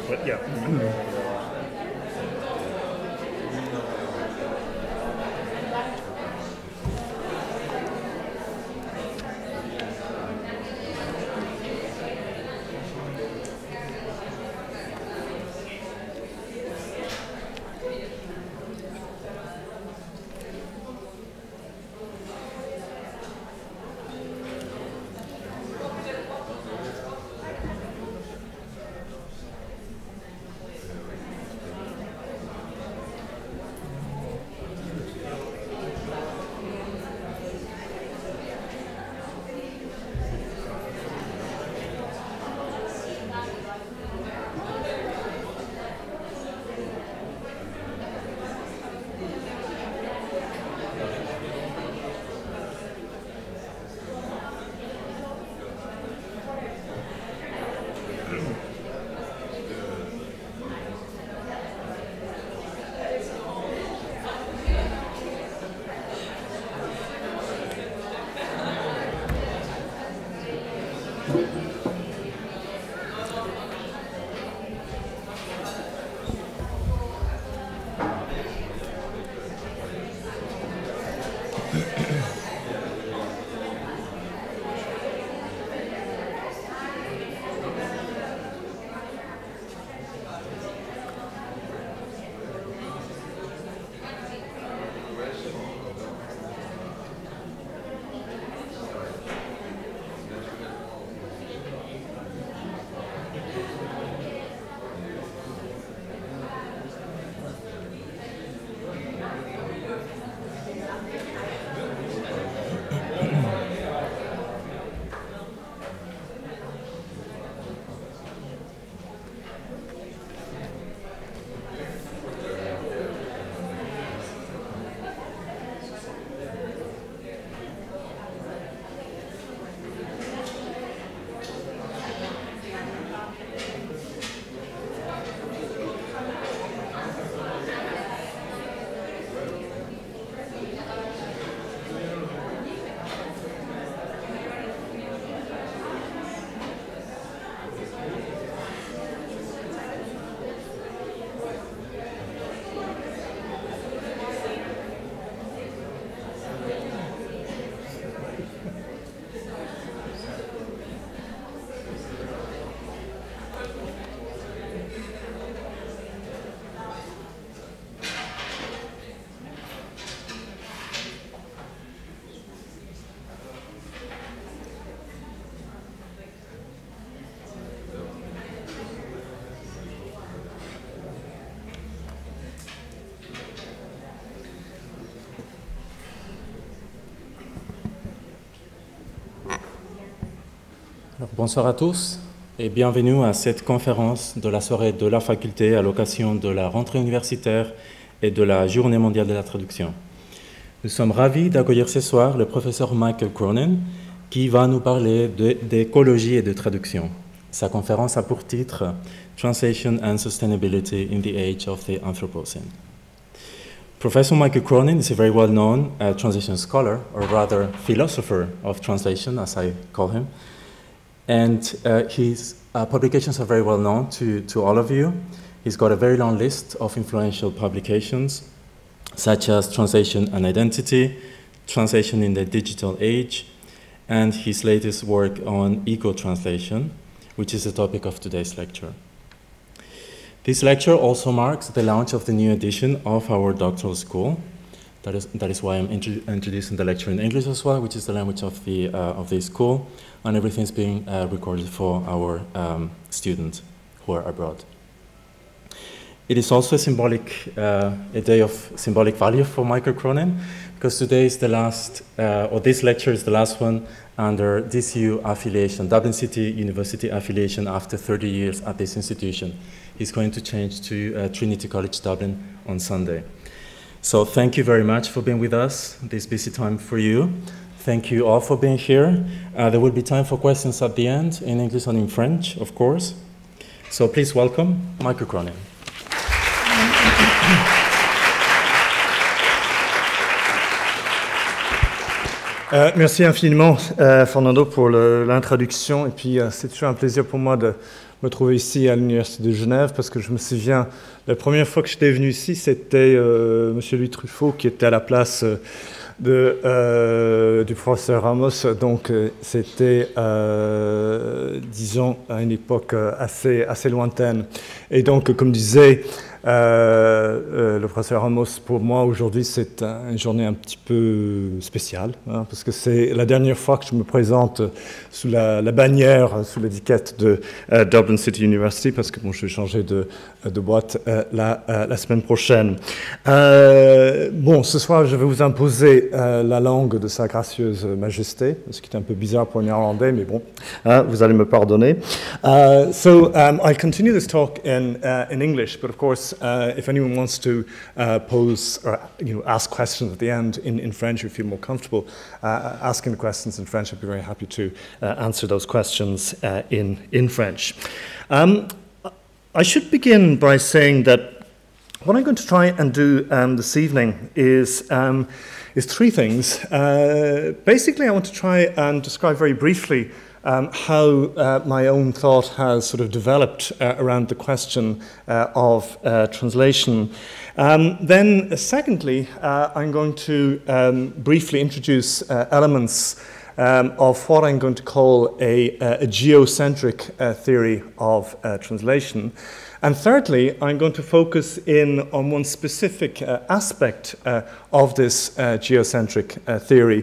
But yeah. Alors, bonsoir à tous et bienvenue à cette conférence de la soirée de la faculté à l'occasion de la rentrée universitaire et de la Journée mondiale de la traduction. Nous sommes ravis d'accueillir ce soir le professeur Michel Cronin qui va nous parler d'écologie et de traduction. Sa conférence a pour titre Translation and Sustainability in the Age of the Anthropocene. Professor Michel Cronin is a very well-known translation scholar, or rather philosopher of translation, as I call him. And his publications are very well known to all of you. He's got a very long list of influential publications, such as Translation and Identity, Translation in the Digital Age, and his latest work on eco-translation, which is the topic of today's lecture. This lecture also marks the launch of the new edition of our doctoral school. That is why I'm introducing the lecture in English as well, which is the language of the school, and everything's being recorded for our students who are abroad. It is also a day of symbolic value for Michel Cronin, because today is the last, or this lecture is the last one under DCU affiliation, Dublin City University affiliation after 30 years at this institution. He's going to change to Trinity College Dublin on Sunday. So thank you very much for being with us, this busy time for you. Thank you all for being here. There will be time for questions at the end, in English and in French, of course. So please welcome Michel Cronin. Merci infiniment, Fernando, pour l'introduction. Et puis, c'est toujours un plaisir pour moi de me trouver ici à l'Université de Genève, parce que je me souviens, la première fois que j'étais venu ici, c'était M. Louis Truffaut qui était à la place du professeur Ramos. Donc, c'était, disons, à une époque assez lointaine. Et donc, comme disait le professeur Ramos, pour moi aujourd'hui c'est une journée un petit peu spéciale, hein, parce que c'est la dernière fois que je me présente sous la bannière, sous l'étiquette de Dublin City University, parce que bon, je vais changer de boîte la semaine prochaine. Bon, ce soir je vais vous imposer la langue de Sa Gracieuse Majesté, ce qui est un peu bizarre pour un néerlandais, mais bon, vous allez me pardonner. So I'll continue this talk in English, but of course if anyone wants to pose or ask questions at the end in French, if you feel more comfortable asking the questions in French, I'd be very happy to answer those questions in French. I should begin by saying that what I'm going to try and do this evening is three things. Basically, I want to try and describe very briefly how my own thought has sort of developed around the question of translation. Then, secondly, I'm going to briefly introduce elements of what I'm going to call a geocentric theory of translation. And thirdly, I'm going to focus in on one specific aspect of this geocentric theory,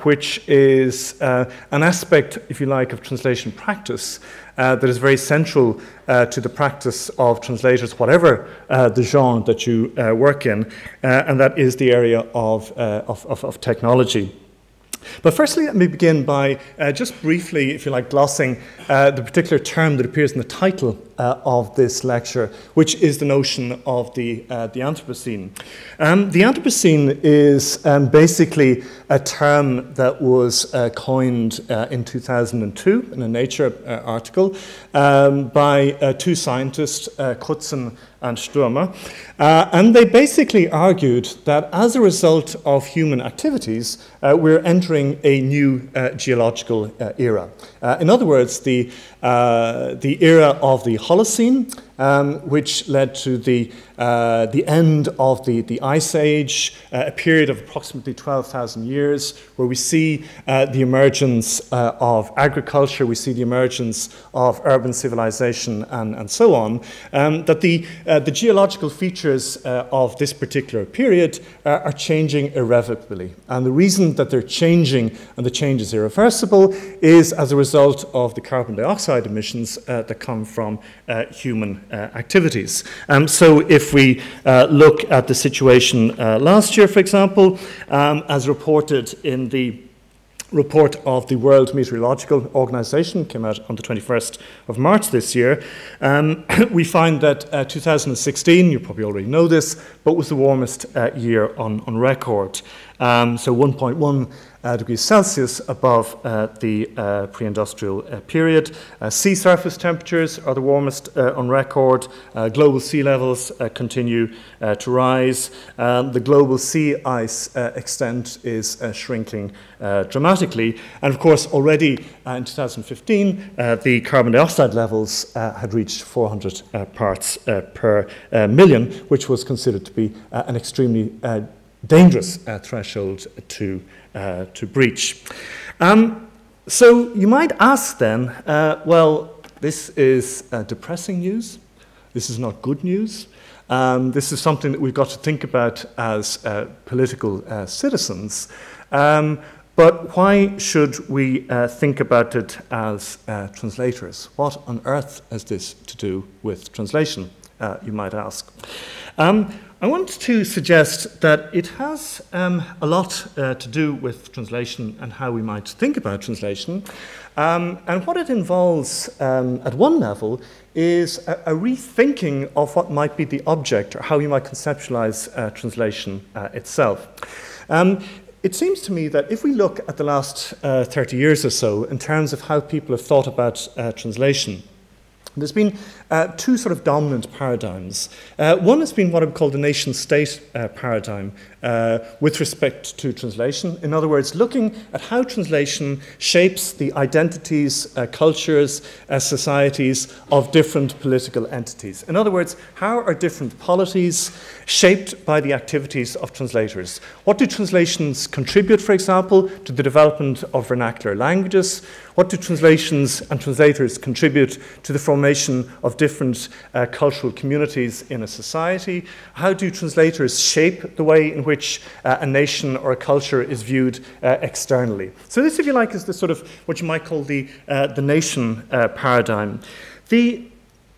which is an aspect, if you like, of translation practice that is very central to the practice of translators, whatever the genre that you work in, and that is the area of technology. But firstly, let me begin by just briefly, if you like, glossing the particular term that appears in the title of this lecture, which is the notion of the Anthropocene. The Anthropocene is basically a term that was coined in 2002 in a Nature article by two scientists, Crutzen and Sturmer, and they basically argued that as a result of human activities, we're entering a new geological era. In other words, the era of the Holocene, which led to the end of the Ice Age, a period of approximately 12,000 years, where we see the emergence of agriculture, we see the emergence of urban civilization, and so on, that the geological features of this particular period are changing irrevocably. And the reason that they're changing, and the change is irreversible, is as a result of the carbon dioxide emissions that come from human activities. So if we look at the situation last year, for example, as reported in the report of the World Meteorological Organization, came out on the 21st of March this year, we find that 2016, you probably already know this, but was the warmest year on record. So 1.1 degrees Celsius above the pre-industrial period. Sea surface temperatures are the warmest on record. Global sea levels continue to rise. The global sea ice extent is shrinking dramatically. And of course, already in 2015, the carbon dioxide levels had reached 400 parts per million, which was considered to be an extremely dangerous threshold to breach. So you might ask then, well, this is depressing news. This is not good news. This is something that we've got to think about as political citizens. But why should we think about it as translators? What on earth has this to do with translation, you might ask? I want to suggest that it has a lot to do with translation and how we might think about translation. And what it involves at one level is a rethinking of what might be the object or how you might conceptualize translation itself. It seems to me that if we look at the last 30 years or so in terms of how people have thought about translation, there's been two sort of dominant paradigms. One has been what I would call the nation-state paradigm with respect to translation. In other words, looking at how translation shapes the identities, cultures, societies of different political entities. In other words, how are different polities shaped by the activities of translators? What do translations contribute, for example, to the development of vernacular languages? What do translations and translators contribute to the formation of different cultural communities in a society? How do translators shape the way in which a nation or a culture is viewed externally? So this, if you like, is the sort of what you might call the nation paradigm. The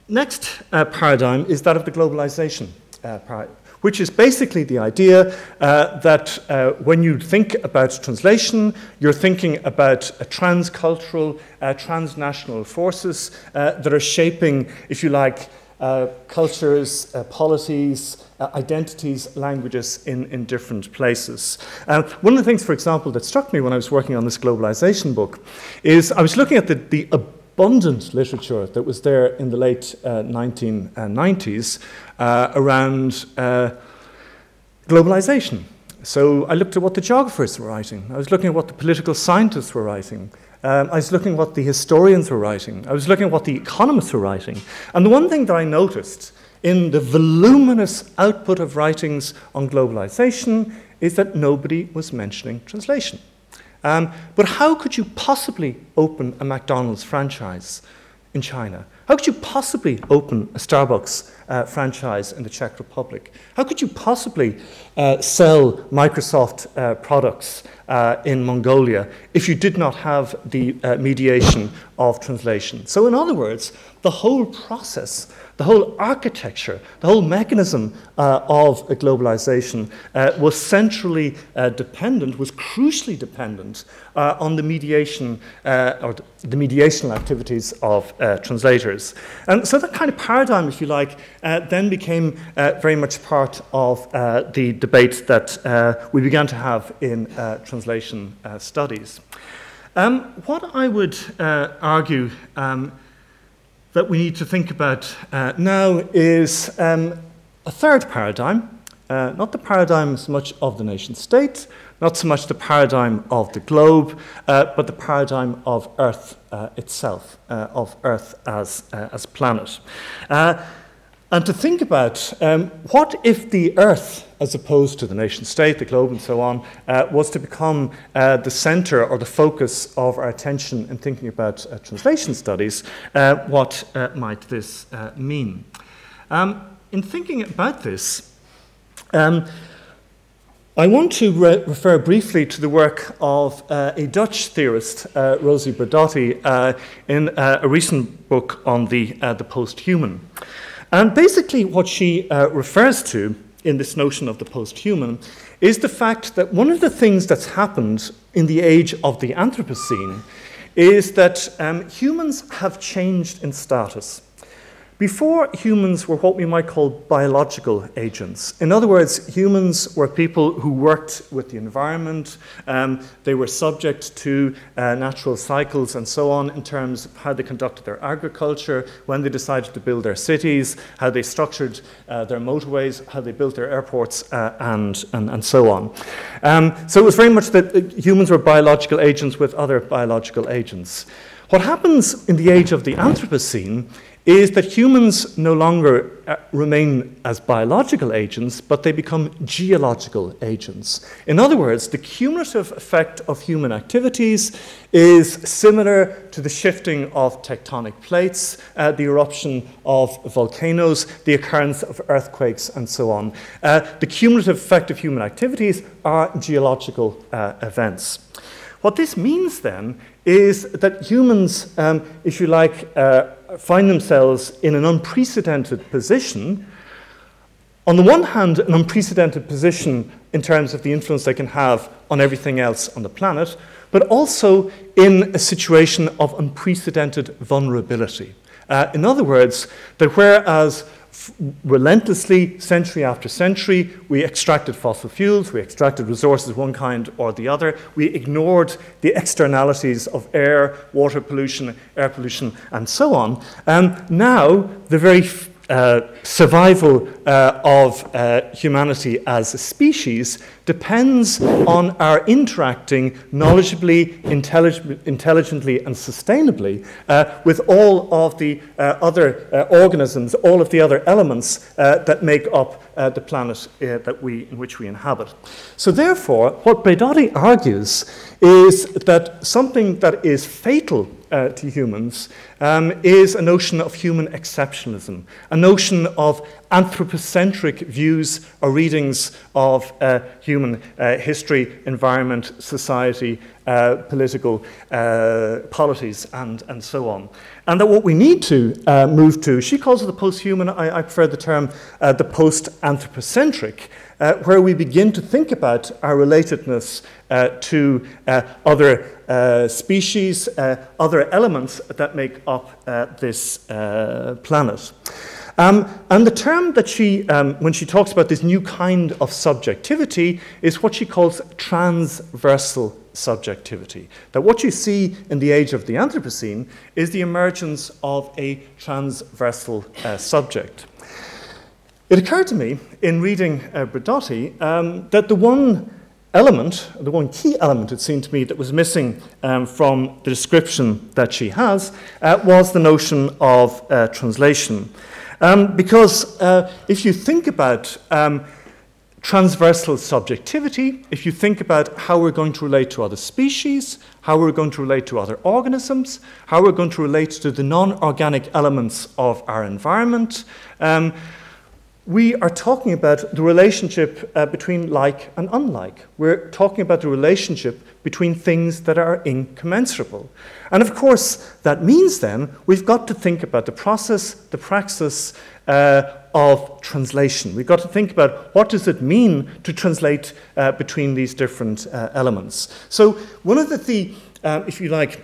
next paradigm is that of the globalization paradigm, which is basically the idea that when you think about translation, you're thinking about transcultural, transnational forces that are shaping, if you like, cultures, polities, identities, languages in different places. One of the things, for example, that struck me when I was working on this globalization book is I was looking at the abundant literature that was there in the late 1990s around globalization. So I looked at what the geographers were writing. I was looking at what the political scientists were writing. I was looking at what the historians were writing. I was looking at what the economists were writing. And the one thing that I noticed in the voluminous output of writings on globalization is that nobody was mentioning translation. But how could you possibly open a McDonald's franchise in China? How could you possibly open a Starbucks franchise in the Czech Republic? How could you possibly sell Microsoft products in Mongolia if you did not have the mediation of translation? So in other words, the whole process, the whole architecture, the whole mechanism of globalization was centrally dependent, was crucially dependent on the mediation or the mediational activities of translators. And so that kind of paradigm, if you like, then became very much part of the debate that we began to have in translation studies. What I would argue that we need to think about now is a third paradigm, not the paradigm so much of the nation state, not so much the paradigm of the globe, but the paradigm of Earth itself, of Earth as planet. And to think about what if the Earth, as opposed to the nation state, the globe, and so on, was to become the center or the focus of our attention in thinking about translation studies, what might this mean? In thinking about this, I want to refer briefly to the work of a Dutch theorist, Rosie Berdotti, in a recent book on the post-human. And basically what she refers to in this notion of the post-human is the fact that one of the things that's happened in the age of the Anthropocene is that humans have changed in status. Before, humans were what we might call biological agents. In other words, humans were people who worked with the environment. They were subject to natural cycles and so on in terms of how they conducted their agriculture, when they decided to build their cities, how they structured their motorways, how they built their airports, and so on. So it was very much that humans were biological agents with other biological agents. What happens in the age of the Anthropocene is that humans no longer remain as biological agents, but they become geological agents. In other words, the cumulative effect of human activities is similar to the shifting of tectonic plates, the eruption of volcanoes, the occurrence of earthquakes, and so on. The cumulative effect of human activities are geological events. What this means then is that humans, if you like, find themselves in an unprecedented position. On the one hand, an unprecedented position in terms of the influence they can have on everything else on the planet, but also in a situation of unprecedented vulnerability. In other words, that whereas relentlessly, century after century, we extracted fossil fuels, we extracted resources of one kind or the other, we ignored the externalities of air, water pollution, air pollution, and so on. Now, the very survival of humanity as a species depends on our interacting knowledgeably, intelligently, and sustainably with all of the other organisms, all of the other elements that make up the planet in which we inhabit. So therefore, what Bredotti argues is that something that is fatal to humans is a notion of human exceptionalism, a notion of anthropocentric views or readings of human history, environment, society, political polities, and so on. And that what we need to move to, she calls it the post-human, I prefer the term the post-anthropocentric, where we begin to think about our relatedness to other species, other elements that make up this planet. And the term that she, when she talks about this new kind of subjectivity, is what she calls transversal subjectivity. That what you see in the age of the Anthropocene is the emergence of a transversal subject. It occurred to me in reading Bredotti that the one element, the one key element, it seemed to me, that was missing from the description that she has was the notion of translation. Because if you think about transversal subjectivity, if you think about how we're going to relate to other species, how we're going to relate to other organisms, how we're going to relate to the non-organic elements of our environment, we are talking about the relationship between like and unlike. We're talking about the relationship between things that are incommensurable. And of course, that means then we've got to think about the process, the praxis of translation. We've got to think about what does it mean to translate between these different elements. So one of the if you like,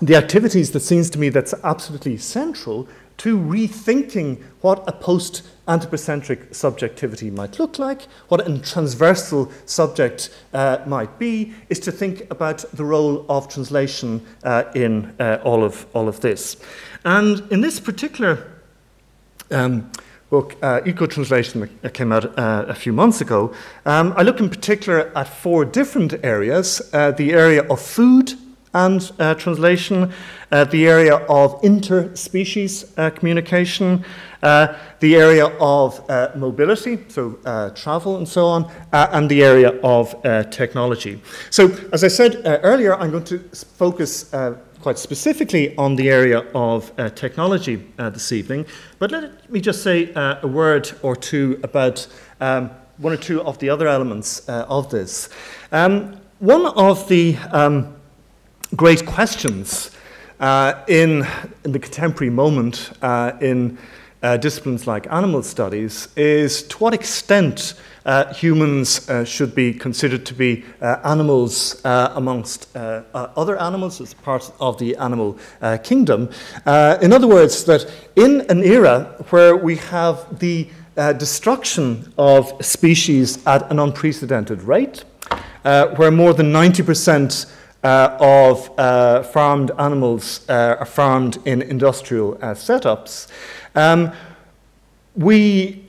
the activities that seems to me that's absolutely central to rethinking what a post-anthropocentric subjectivity might look like, what a transversal subject might be, is to think about the role of translation in all of this. And in this particular book, Eco-Translation, that came out a few months ago, I look in particular at 4 different areas: the area of food and translation, the area of interspecies communication, the area of mobility, so travel and so on, and the area of technology. So, as I said earlier, I'm going to focus quite specifically on the area of technology this evening, but let me just say a word or two about one or two of the other elements of this. One of the great questions in the contemporary moment in disciplines like animal studies is to what extent humans should be considered to be animals amongst other animals as part of the animal kingdom. In other words, that in an era where we have the destruction of species at an unprecedented rate, where more than 90% of farmed animals are farmed in industrial setups,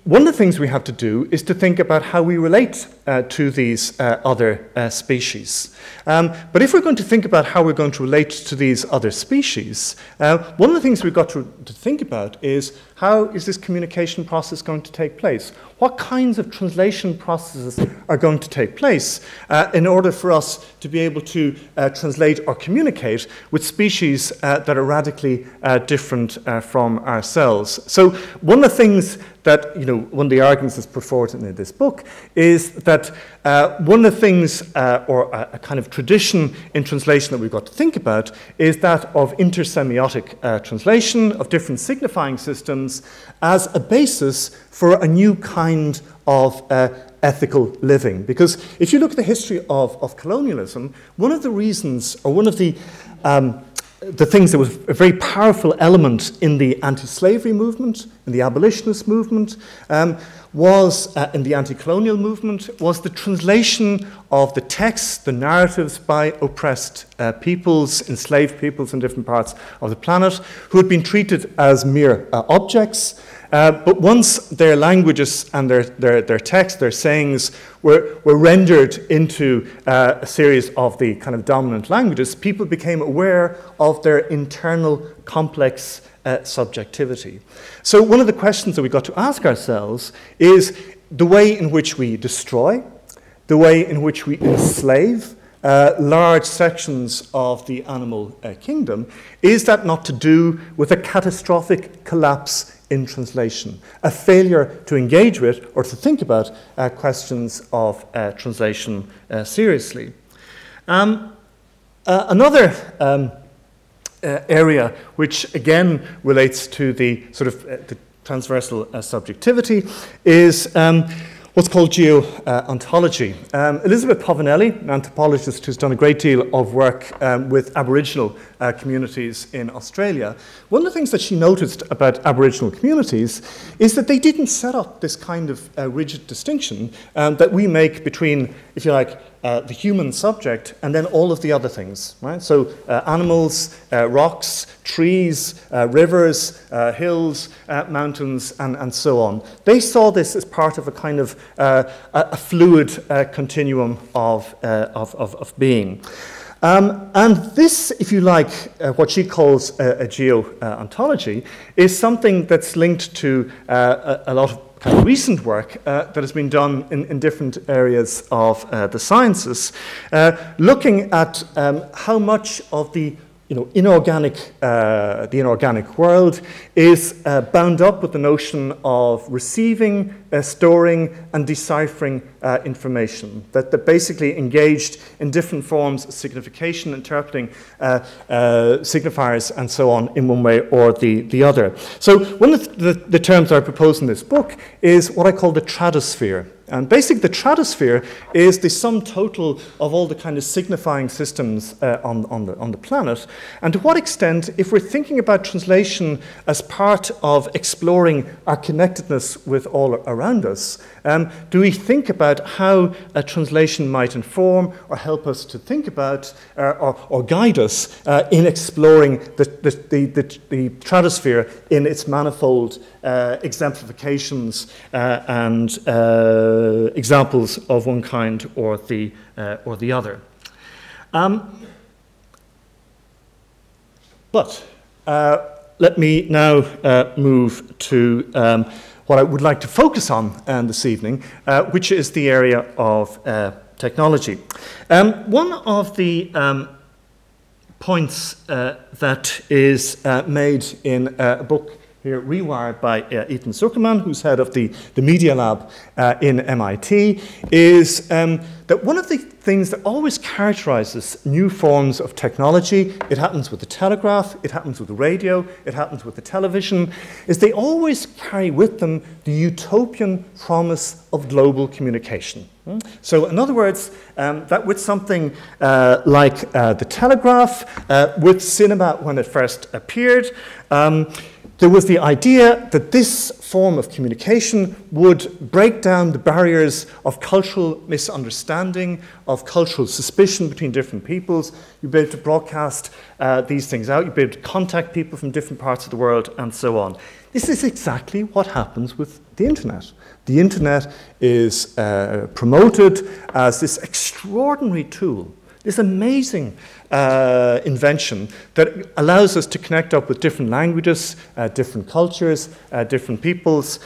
one of the things we have to do is to think about how we relate to these other species. But if we're going to think about how we're going to relate to these other species, one of the things we've got to think about is how is this communication process going to take place? What kinds of translation processes are going to take place in order for us to be able to translate or communicate with species that are radically different from ourselves? So one of the things that, one of the arguments that's put forward in this book is that one of the things, or a kind of tradition in translation that we've got to think about, is that of intersemiotic translation of different signifying systems as a basis for a new kind of ethical living. Because if you look at the history of colonialism, one of the reasons, or one of the things that was a very powerful element in the anti-slavery movement, in the abolitionist movement, was in the anti-colonial movement, was the translation of the texts, the narratives by oppressed peoples, enslaved peoples in different parts of the planet, who had been treated as mere objects. But once their languages and their texts, their sayings were rendered into a series of the kind of dominant languages, people became aware of their internal complex subjectivity. So one of the questions that we've got to ask ourselves is the way in which we destroy, the way in which we enslave large sections of the animal kingdom, is that not to do with a catastrophic collapse in translation, a failure to engage with or to think about questions of translation seriously. Another area which again relates to the sort of the transversal subjectivity is what's called geontology. Elizabeth Povinelli, an anthropologist who's done a great deal of work with Aboriginal communities in Australia, one of the things that she noticed about Aboriginal communities is that they didn't set up this kind of rigid distinction that we make between, if you like, the human subject and then all of the other things, right? So animals, rocks, trees, rivers, hills, mountains, and so on. They saw this as part of a kind of a fluid continuum of being. And this, if you like, what she calls a geontology, is something that's linked to a lot of kind of recent work that has been done in different areas of the sciences, looking at how much of the inorganic world is bound up with the notion of receiving, storing, and deciphering information, that basically engaged in different forms of signification, interpreting signifiers, and so on in one way or the other. So one of the terms I propose in this book is what I call the tradosphere. And basically the tradosphere is the sum total of all the kind of signifying systems on the planet. And to what extent, if we're thinking about translation as part of exploring our connectedness with all around us, do we think about how a translation might inform or help us to think about or guide us in exploring the tradosphere in its manifold exemplifications and examples of one kind or the other. But let me now move to what I would like to focus on this evening, which is the area of technology. One of the points that is made in a book here, Rewired by Ethan Zuckerman, who's head of the Media Lab in MIT, is that one of the things that always characterizes new forms of technology, it happens with the telegraph, it happens with the radio, it happens with the television, is they always carry with them the utopian promise of global communication. So in other words, that with something like the telegraph, with cinema when it first appeared, there was the idea that this form of communication would break down the barriers of cultural misunderstanding, of cultural suspicion between different peoples. You'd be able to broadcast these things out. You'd be able to contact people from different parts of the world and so on. This is exactly what happens with the internet. The internet is promoted as this extraordinary tool, this amazing invention that allows us to connect up with different languages, different cultures, different peoples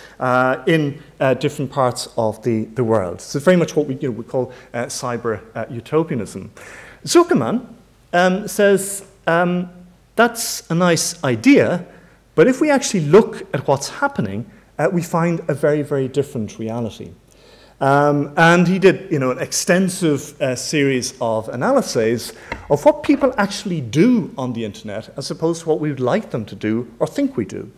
in different parts of the world. So very much what we call cyber utopianism. Zuckerman says that's a nice idea, but if we actually look at what's happening, we find a very, very different reality. And he did, an extensive series of analyses of what people actually do on the internet as opposed to what we would like them to do or think we do.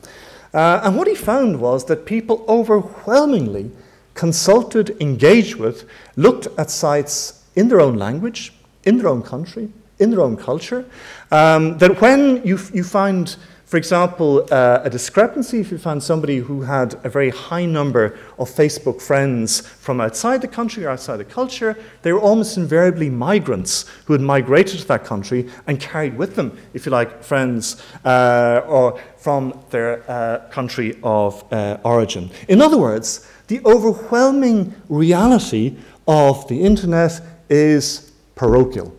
And what he found was that people overwhelmingly consulted, engaged with, looked at sites in their own language, in their own country, in their own culture, that when you find, for example, a discrepancy, if you found somebody who had a very high number of Facebook friends from outside the country or outside the culture, they were almost invariably migrants who had migrated to that country and carried with them, if you like, friends or from their country of origin. In other words, the overwhelming reality of the internet is parochial.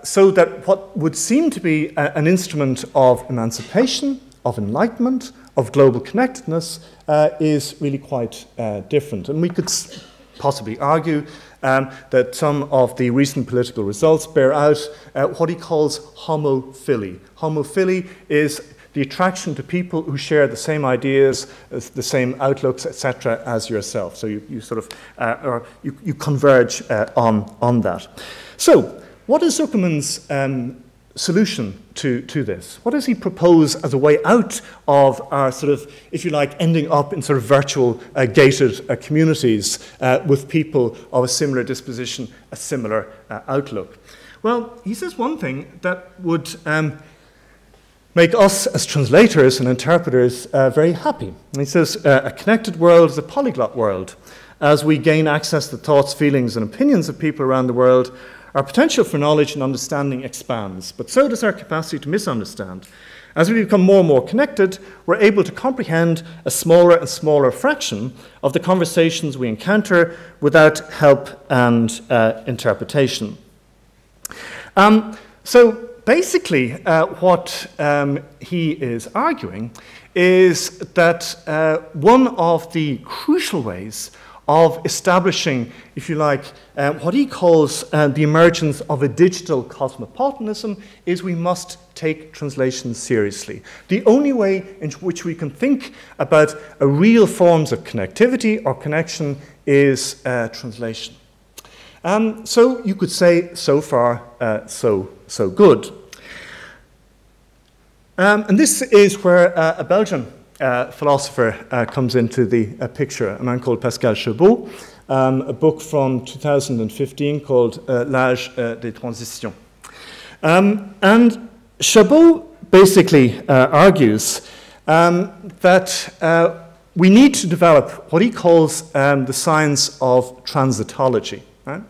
So that what would seem to be an instrument of emancipation, of enlightenment, of global connectedness is really quite different. And we could possibly argue that some of the recent political results bear out what he calls homophily. Homophily is the attraction to people who share the same ideas, the same outlooks, etc., as yourself. So you sort of, you converge on that. So, what is Zuckerman's solution to this? What does he propose as a way out of our sort of, if you like, ending up in sort of virtual gated communities with people of a similar disposition, a similar outlook? Well, he says one thing that would make us as translators and interpreters very happy. And he says, a connected world is a polyglot world. As we gain access to the thoughts, feelings, and opinions of people around the world, our potential for knowledge and understanding expands, but so does our capacity to misunderstand. As we become more and more connected, we're able to comprehend a smaller and smaller fraction of the conversations we encounter without help and interpretation. So basically, what he is arguing is that one of the crucial ways of establishing, if you like, what he calls the emergence of a digital cosmopolitanism is we must take translation seriously. The only way in which we can think about a real forms of connectivity or connection is translation. So you could say, so far, so good. And this is where a Belgian philosopher comes into the picture, a man called Pascal Chabot, a book from 2015 called L'âge des transitions. And Chabot basically argues that we need to develop what he calls the science of transitology. Right?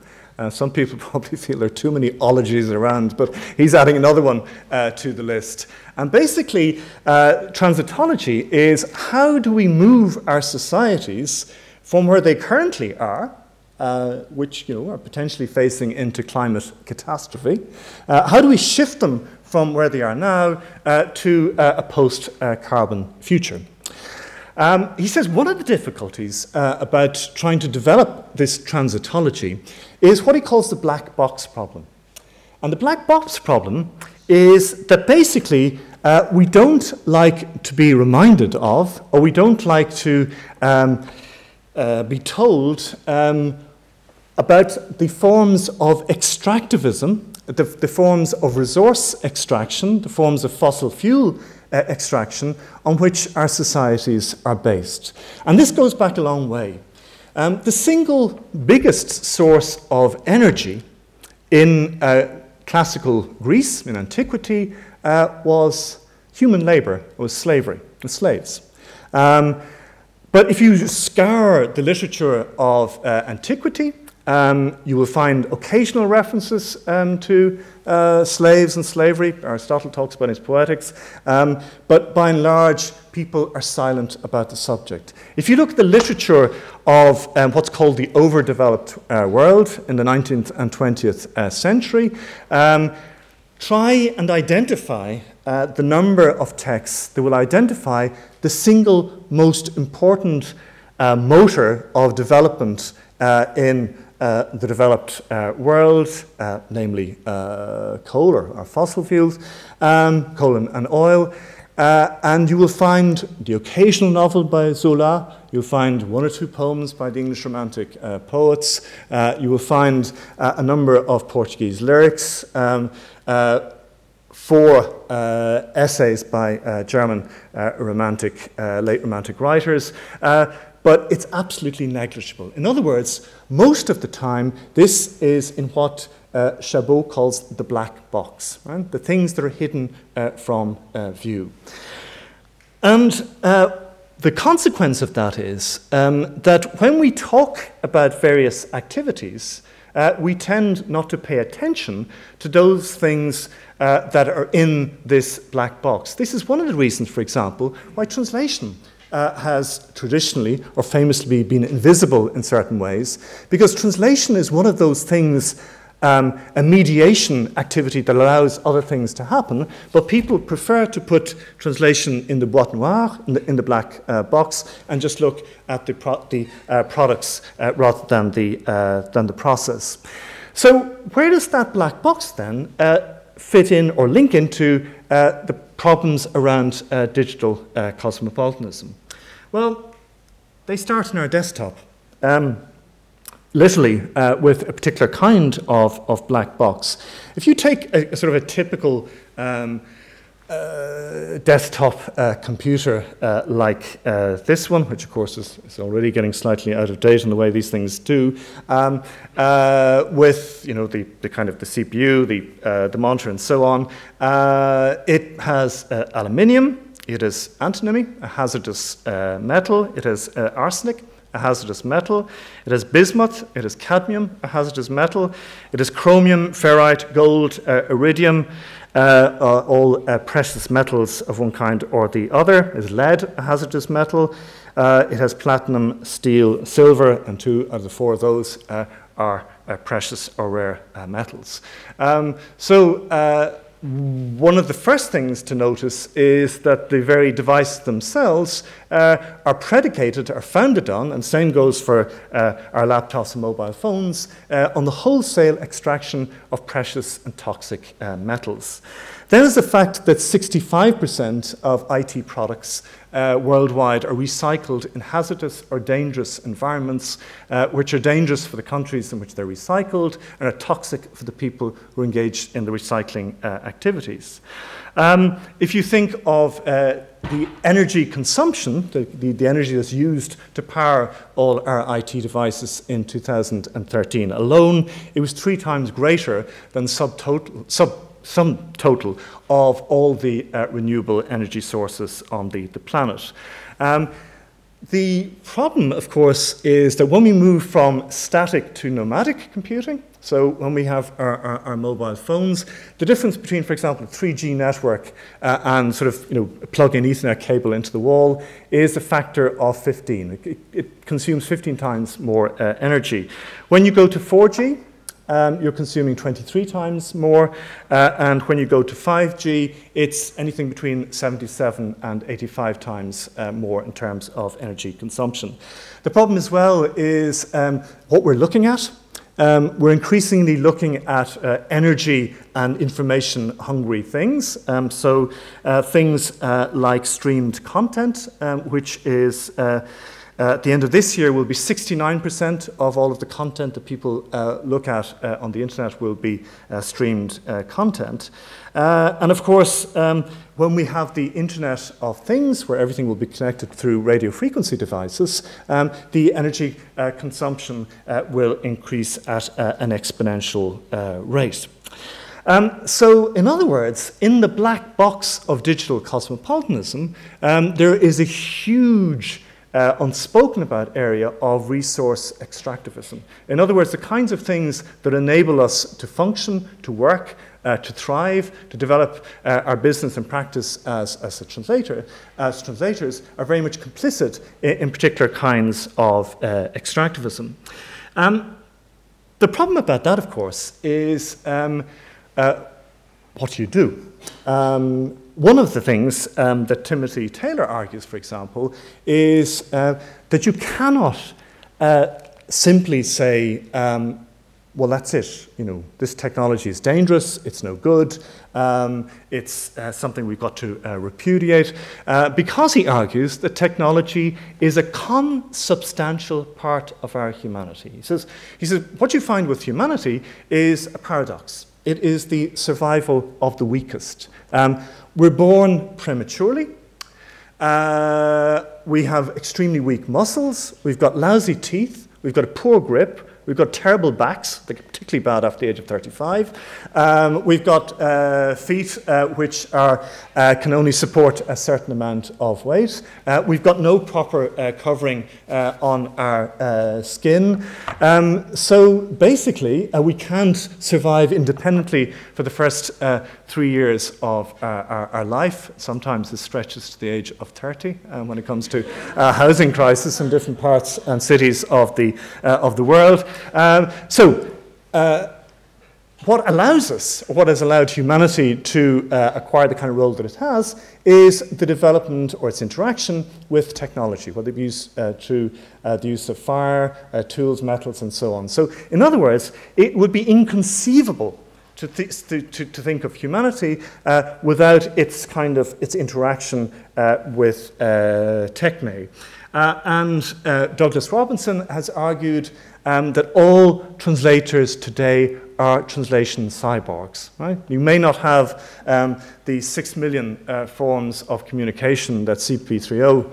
Some people probably feel there are too many ologies around, but he's adding another one to the list. And basically, transitology is how do we move our societies from where they currently are, which are potentially facing into climate catastrophe. How do we shift them from where they are now to a post-carbon future? He says one of the difficulties about trying to develop this transitology is what he calls the black box problem. And the black box problem is that basically we don't like to be reminded of, or we don't like to be told about the forms of extractivism, the forms of resource extraction, the forms of fossil fuel extraction on which our societies are based. And this goes back a long way. The single biggest source of energy in classical Greece, in antiquity, was human labor, was slavery, the slaves. But if you scour the literature of antiquity, you will find occasional references to slaves and slavery. Aristotle talks about it in his Poetics. But by and large, people are silent about the subject. If you look at the literature of what's called the overdeveloped world in the 19th and 20th century, try and identify the number of texts that will identify the single most important motor of development in the developed world, namely coal or fossil fuels, coal and oil. And you will find the occasional novel by Zola. You'll find one or two poems by the English Romantic poets. You will find a number of Portuguese lyrics, 4 essays by German late Romantic writers. But it's absolutely negligible. In other words, most of the time, this is in what Chabot calls the black box, right? The things that are hidden from view. And the consequence of that is that when we talk about various activities, we tend not to pay attention to those things that are in this black box. This is one of the reasons, for example, why translation has traditionally or famously been invisible in certain ways, because translation is one of those things, a mediation activity that allows other things to happen, but people prefer to put translation in the boîte noire, in the black box, and just look at the products rather than the process. So where does that black box then fit in or link into the problems around digital cosmopolitanism? Well, they start in our desktop, literally with a particular kind of black box. If you take a sort of a typical desktop computer like this one, which of course is already getting slightly out of date in the way these things do, with the kind of the CPU, the monitor, and so on. It has aluminium. It is antimony, a hazardous metal. It has arsenic, a hazardous metal. It has bismuth. It has cadmium, a hazardous metal. It has chromium, ferrite, gold, iridium, all precious metals of one kind or the other. It has lead, a hazardous metal. It has platinum, steel, silver, and 2 out of the 4 of those are precious or rare metals. One of the first things to notice is that the very devices themselves are predicated, are founded on, and same goes for our laptops and mobile phones, on the wholesale extraction of precious and toxic metals. Then is the fact that 65% of IT products worldwide are recycled in hazardous or dangerous environments, which are dangerous for the countries in which they're recycled and are toxic for the people who are engaged in the recycling activities. If you think of the energy consumption, the energy that's used to power all our IT devices in 2013 alone, it was 3 times greater than sum total of all the renewable energy sources on the planet. The problem, of course, is that when we move from static to nomadic computing, so when we have our mobile phones, the difference between, for example, a 3G network and sort of plug-in Ethernet cable into the wall is a factor of 15. It consumes 15 times more energy. When you go to 4G, you're consuming 23 times more, and when you go to 5G, it's anything between 77 and 85 times more in terms of energy consumption. The problem as well is what we're looking at we're increasingly looking at energy and information-hungry things. So things like streamed content, which is at the end of this year will be 69% of all of the content that people look at on the internet will be streamed content. And of course, when we have the Internet of Things, where everything will be connected through radio frequency devices, the energy consumption will increase at an exponential rate. So, in other words, in the black box of digital cosmopolitanism, there is a huge unspoken about area of resource extractivism. In other words, the kinds of things that enable us to function, to work, to thrive, to develop our business and practice as translators are very much complicit in particular kinds of extractivism. The problem about that, of course, is what do you do? One of the things that Timothy Taylor argues, for example, is that you cannot simply say, well, that's it. You know, this technology is dangerous. It's no good. It's something we've got to repudiate, because he argues that technology is a consubstantial part of our humanity. He says, what you find with humanity is a paradox. It is the survival of the weakest. We're born prematurely. We have extremely weak muscles. We've got lousy teeth. We've got a poor grip. We've got terrible backs, they're particularly bad after the age of 35. We've got feet which can only support a certain amount of weight. We've got no proper covering on our skin. So basically, we can't survive independently for the first 3 years of our life. Sometimes this stretches to the age of 30 when it comes to housing crisis in different parts and cities of the world. What allows us, or what has allowed humanity to acquire the kind of role that it has, is the development or its interaction with technology, whether it be through the use of fire, tools, metals, and so on. So, in other words, it would be inconceivable to think of humanity without its interaction with techne. And Douglas Robinson has argued that all translators today are translation cyborgs. Right? You may not have the 6 million forms of communication that CP30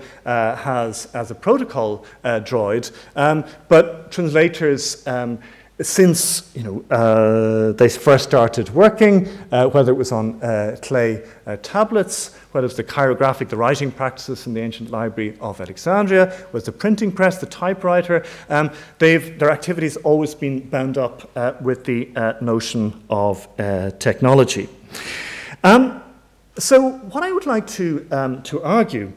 has as a protocol droid, but translators since they first started working, whether it was on clay tablets, whether it's the chirographic, the writing practices in the ancient library of Alexandria, was the printing press, the typewriter, their activities always been bound up with the notion of technology. So what I would like to argue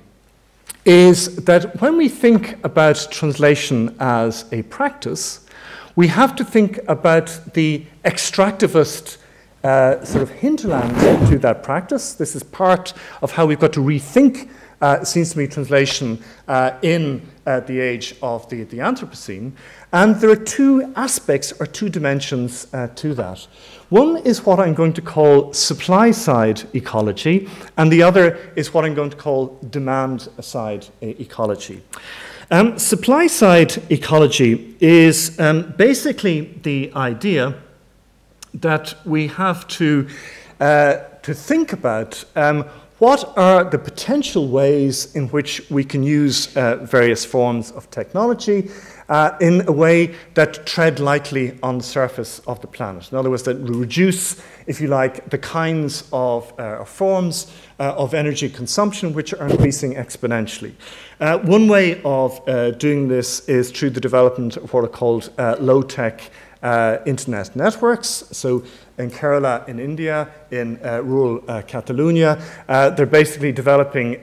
is that when we think about translation as a practice, we have to think about the extractivist sort of hinterland to that practice. This is part of how we've got to rethink, it seems to me, translation in the age of the Anthropocene. And there are two aspects or two dimensions to that. One is what I'm going to call supply-side ecology, and the other is what I'm going to call demand-side ecology. Supply-side ecology is basically the idea that we have to think about what are the potential ways in which we can use various forms of technology in a way that tread lightly on the surface of the planet. In other words, that reduce, if you like, the kinds of forms of energy consumption which are increasing exponentially. One way of doing this is through the development of what are called low-tech internet networks. So in Kerala, in India, in rural Catalonia, they're basically developing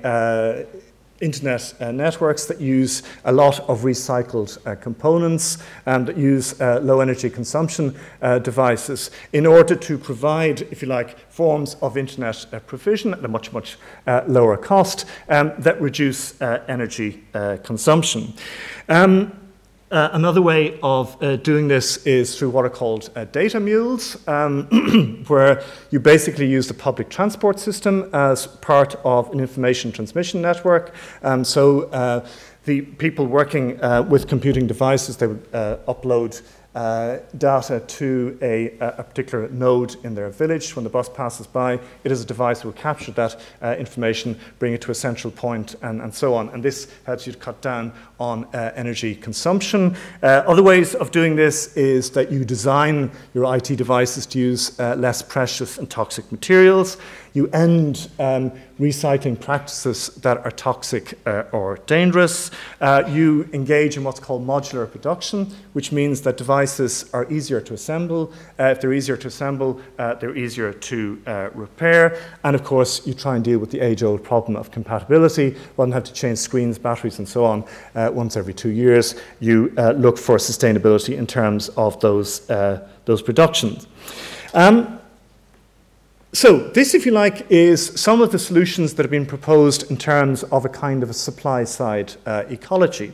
internet networks that use a lot of recycled components and that use low energy consumption devices in order to provide, if you like, forms of internet provision at a much, much lower cost that reduce energy consumption. Another way of doing this is through what are called data mules, where you basically use the public transport system as part of an information transmission network. So the people working with computing devices, they would upload data to a particular node in their village. When the bus passes by, it is a device that will capture that information, bring it to a central point, and so on. And this helps you to cut down on energy consumption. Other ways of doing this is that you design your IT devices to use less precious and toxic materials. You end recycling practices that are toxic or dangerous. You engage in what's called modular production, which means that devices are easier to assemble. If they're easier to assemble, they're easier to repair. And of course, you try and deal with the age-old problem of compatibility. Rather than have to change screens, batteries, and so on once every 2 years, you look for sustainability in terms of those productions. So this, if you like, is some of the solutions that have been proposed in terms of a kind of a supply-side ecology.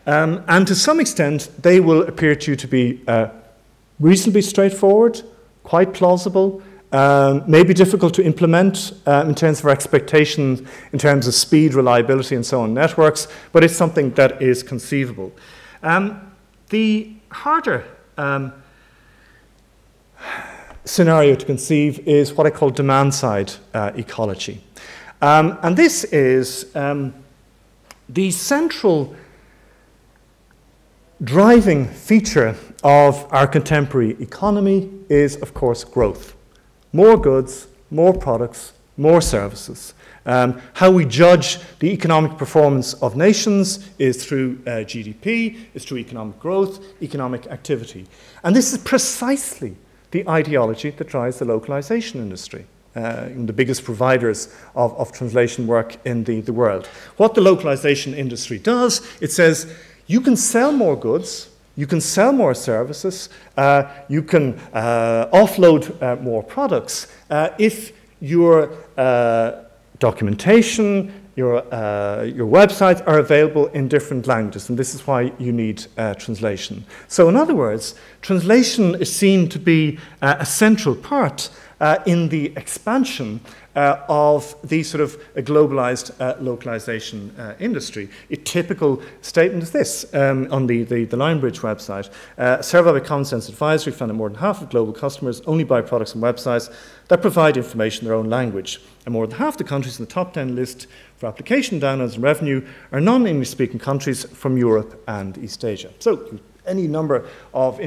And to some extent, they will appear to you to be reasonably straightforward, quite plausible, maybe difficult to implement in terms of our expectations, in terms of speed, reliability, and so on networks, but it's something that is conceivable. The harder scenario to conceive is what I call demand-side ecology. And this is the central driving feature of our contemporary economy is, of course, growth. More goods, more products, more services. How we judge the economic performance of nations is through GDP, is through economic growth, economic activity. And this is precisely the ideology that drives the localization industry, the biggest providers of translation work in the world. What the localization industry does, it says, you can sell more goods, you can sell more services, you can offload more products if your documentation, your websites are available in different languages, and this is why you need translation. So in other words, translation is seen to be a central part in the expansion of the sort of globalized localization industry. A typical statement is this on the Lionbridge website. Survey by Common Sense Advisory found that more than half of global customers only buy products and websites that provide information in their own language. And more than half the countries in the top 10 list for application downloads and revenue are non-English speaking countries from Europe and East Asia. So any number of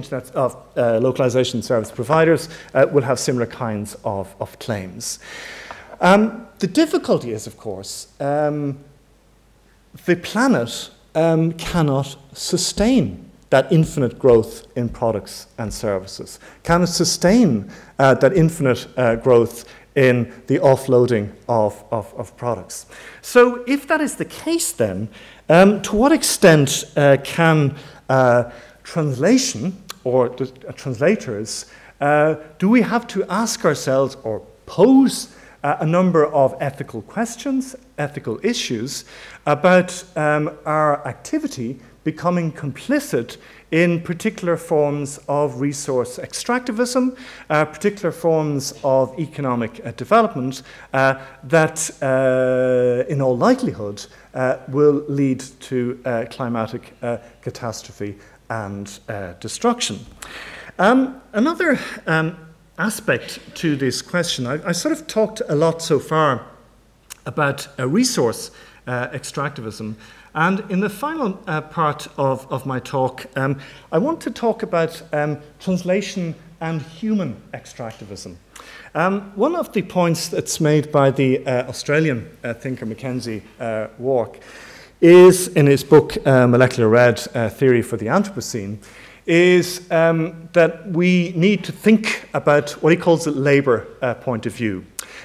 localization service providers will have similar kinds of claims. The difficulty is, of course, the planet cannot sustain that infinite growth in products and services, cannot sustain that infinite growth in the offloading of products. So if that is the case then, to what extent can translation or translators, do we have to ask ourselves or pose a number of ethical questions, ethical issues about our activity becoming complicit in particular forms of resource extractivism, particular forms of economic development that in all likelihood will lead to climatic catastrophe and destruction. Another aspect to this question, I sort of talked a lot so far about resource extractivism, and in the final part of my talk, I want to talk about translation and human extractivism. One of the points that's made by the Australian thinker Mackenzie Wark is in his book Molecular Red, Theory for the Anthropocene, is that we need to think about what he calls the labour point of view.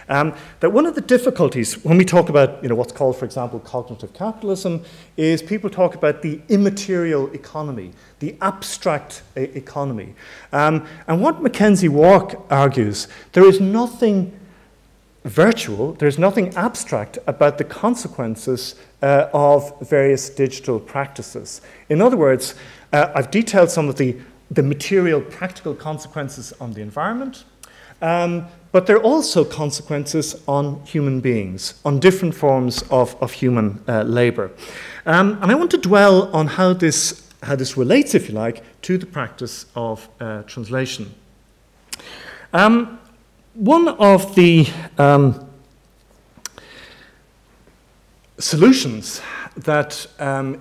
That one of the difficulties when we talk about what's called, for example, cognitive capitalism, is people talk about the immaterial economy, the abstract economy. And what Mackenzie Wark argues, there is nothing virtual, there's nothing abstract about the consequences of various digital practices. In other words, I've detailed some of the material, practical consequences on the environment, but there are also consequences on human beings, on different forms of human labor. And I want to dwell on how this relates, if you like, to the practice of translation. One of the solutions that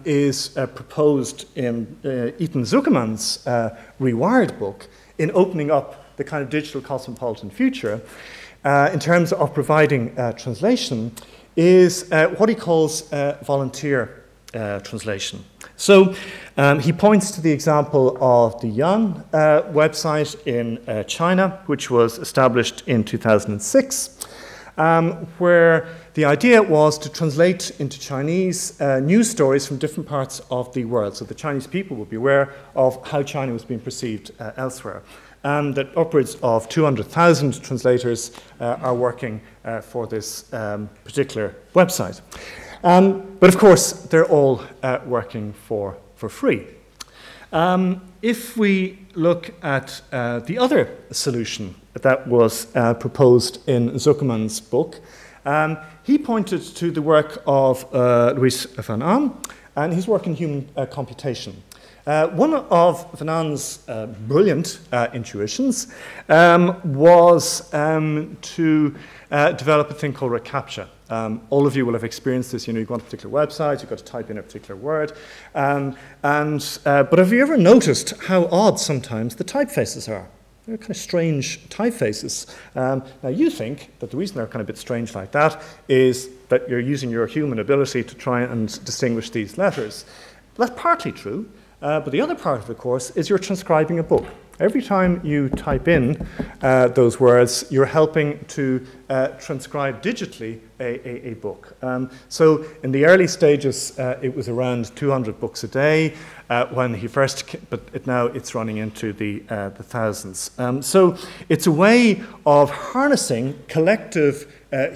is proposed in Ethan Zuckerman's Rewired book in opening up the kind of digital cosmopolitan future in terms of providing translation is what he calls volunteer translation. So he points to the example of the Yan website in China, which was established in 2006, where the idea was to translate into Chinese news stories from different parts of the world, so the Chinese people would be aware of how China was being perceived elsewhere. And that upwards of 200,000 translators are working for this particular website. But of course, they're all working for free. If we look at the other solution that was proposed in Zuckerman's book, he pointed to the work of Louis van Aan and his work in human computation. One of Van Aan's brilliant intuitions was to develop a thing called Recaptcha. All of you will have experienced this. You know, you go on a particular website, you've got to type in a particular word. But have you ever noticed how odd sometimes the typefaces are? They're kind of strange typefaces. Now, you think that the reason they're kind of a bit strange like that is that you're using your human ability to try and distinguish these letters. That's partly true. But the other part of it, of course, is you're transcribing a book. Every time you type in those words, you're helping to transcribe digitally a book. So in the early stages, it was around 200 books a day when he first, but now it's running into the thousands. So it's a way of harnessing collective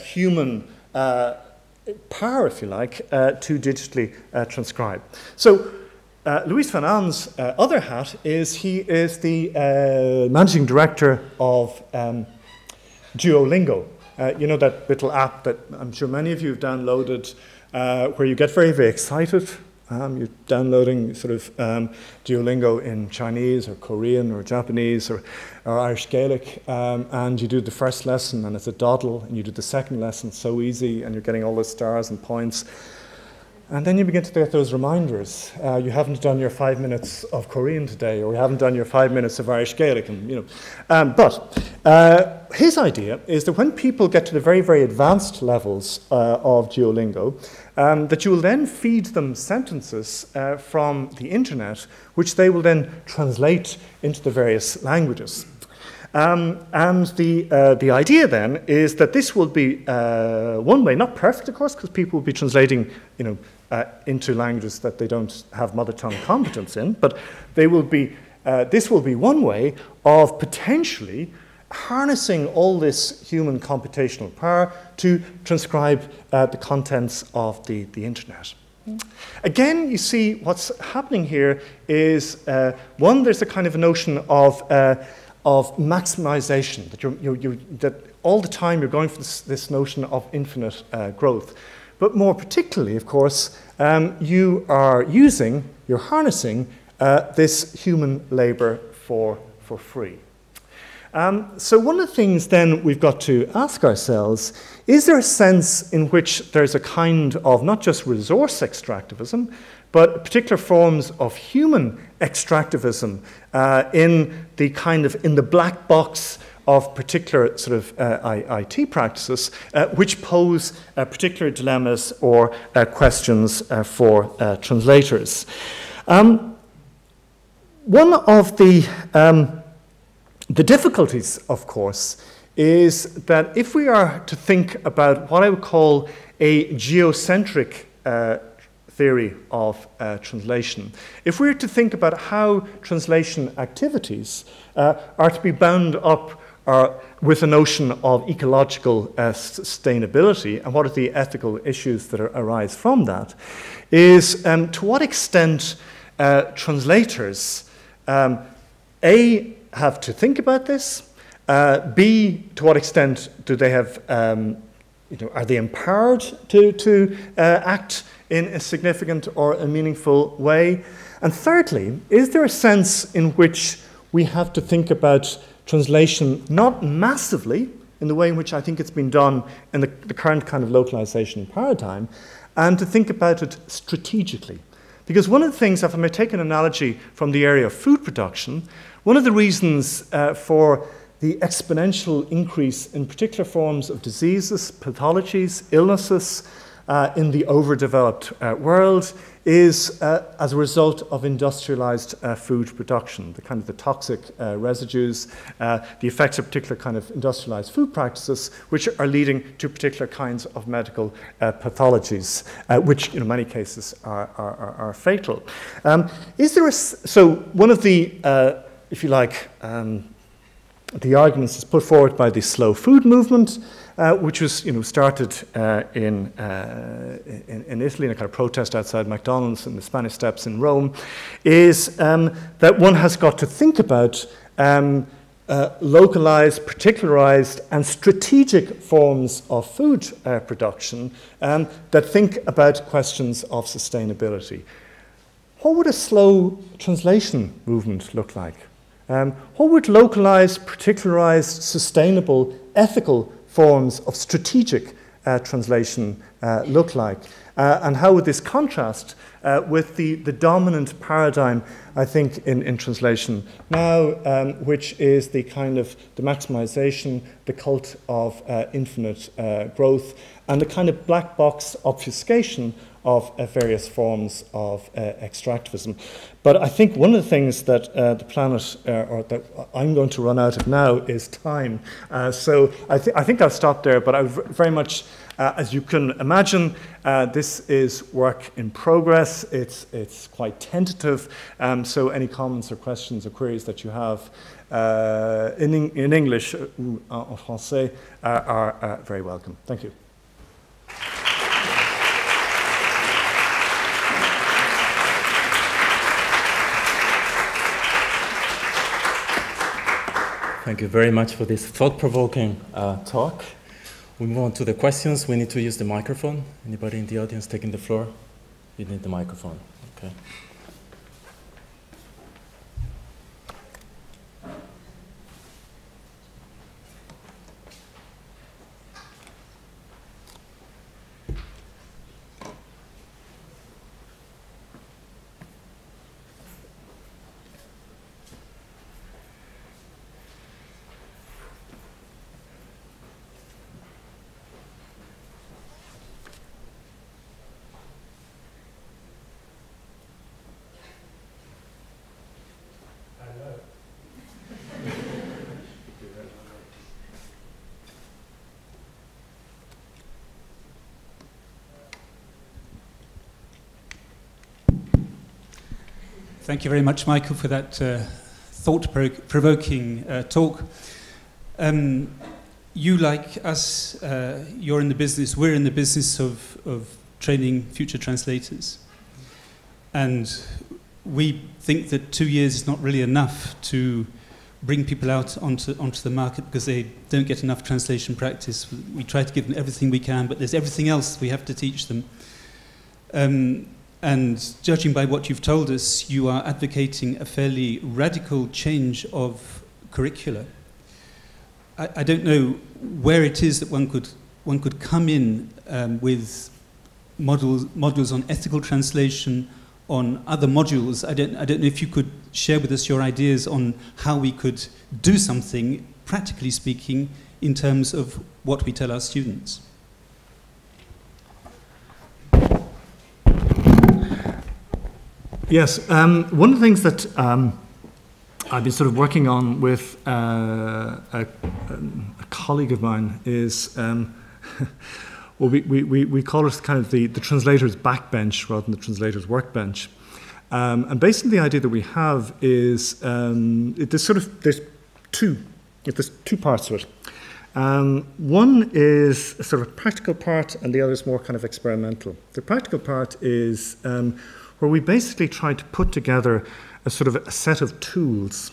human power, if you like, to digitally transcribe. So Louis van Aan's other hat is he is the managing director of Duolingo. You know, that little app that I'm sure many of you have downloaded where you get very, very excited. You're downloading sort of Duolingo in Chinese or Korean or Japanese or Irish Gaelic, and you do the first lesson and it's a doddle, and you do the second lesson, so easy, and you're getting all the stars and points. And then you begin to get those reminders. You haven't done your 5 minutes of Korean today, or you haven't done your 5 minutes of Irish Gaelic. And, you know. But his idea is that when people get to the very, very advanced levels of Duolingo, that you will then feed them sentences from the internet, which they will then translate into the various languages. And the idea then is that this will be one way, not perfect, of course, because people will be translating, you know, into languages that they don't have mother tongue competence in, but they will be, this will be one way of potentially harnessing all this human computational power to transcribe the contents of the internet. Again, you see what's happening here is, one, there's a kind of a notion of maximization, that that all the time you're going for this notion of infinite growth. But more particularly, of course, you're harnessing this human labor for free. So one of the things then we've got to ask ourselves, is there a sense in which there's a kind of not just resource extractivism, but particular forms of human extractivism in the black box of particular sort of IT practices, which pose particular dilemmas or questions for translators. One of the difficulties, of course, is that if we are to think about what I would call a geocentric theory of translation, if we were to think about how translation activities are to be bound up with a notion of ecological sustainability and what are the ethical issues that arise from that, is to what extent translators, A, have to think about this, B, to what extent do they have, are they empowered to act in a significant or a meaningful way? And thirdly, is there a sense in which we have to think about translation not massively, in the way in which I think it's been done in the current kind of localization paradigm, and to think about it strategically? Because one of the things, if I may take an analogy from the area of food production, one of the reasons for the exponential increase in particular forms of diseases, pathologies, illnesses in the overdeveloped world is as a result of industrialized food production, the kind of the toxic residues, the effects of particular kind of industrialized food practices, which are leading to particular kinds of medical pathologies, which in many cases are fatal. Is there so one of the, if you like, the arguments is put forward by the slow food movement, which was, started in Italy in a kind of protest outside McDonald's in the Spanish Steps in Rome, is that one has got to think about localized, particularized, and strategic forms of food production that think about questions of sustainability. What would a slow translation movement look like? What would localized, particularized, sustainable, ethical forms of strategic translation look like? And how would this contrast with the dominant paradigm, I think, in translation now, which is the kind of the maximization, the cult of infinite growth, and the kind of black box obfuscation of various forms of extractivism. But I think one of the things that the planet, or that I'm going to run out of now, is time. So I think I'll stop there, but I very much, as you can imagine, this is work in progress. It's quite tentative, so any comments or questions or queries that you have in English, en français, are very welcome. Thank you. Thank you very much for this thought-provoking talk. We move on to the questions. We need to use the microphone. Anybody in the audience taking the floor? You need the microphone. Okay. Thank you very much, Michael, for that thought-provoking talk. You, like us, you're in the business, we're in the business of training future translators. And we think that 2 years is not really enough to bring people out onto the market because they don't get enough translation practice. We try to give them everything we can, but there's everything else we have to teach them. And judging by what you've told us, you are advocating a fairly radical change of curricula. I don't know where it is that one could come in with modules on ethical translation, on other modules. I don't know if you could share with us your ideas on how we could do something, practically speaking, in terms of what we tell our students. Yes, one of the things that I've been sort of working on with a colleague of mine is, well, we call it kind of the translator's backbench rather than the translator's workbench. And basically the idea that we have is, there's two parts to it. One is a sort of practical part and the other is more kind of experimental. The practical part is, where we basically tried to put together a sort of a set of tools.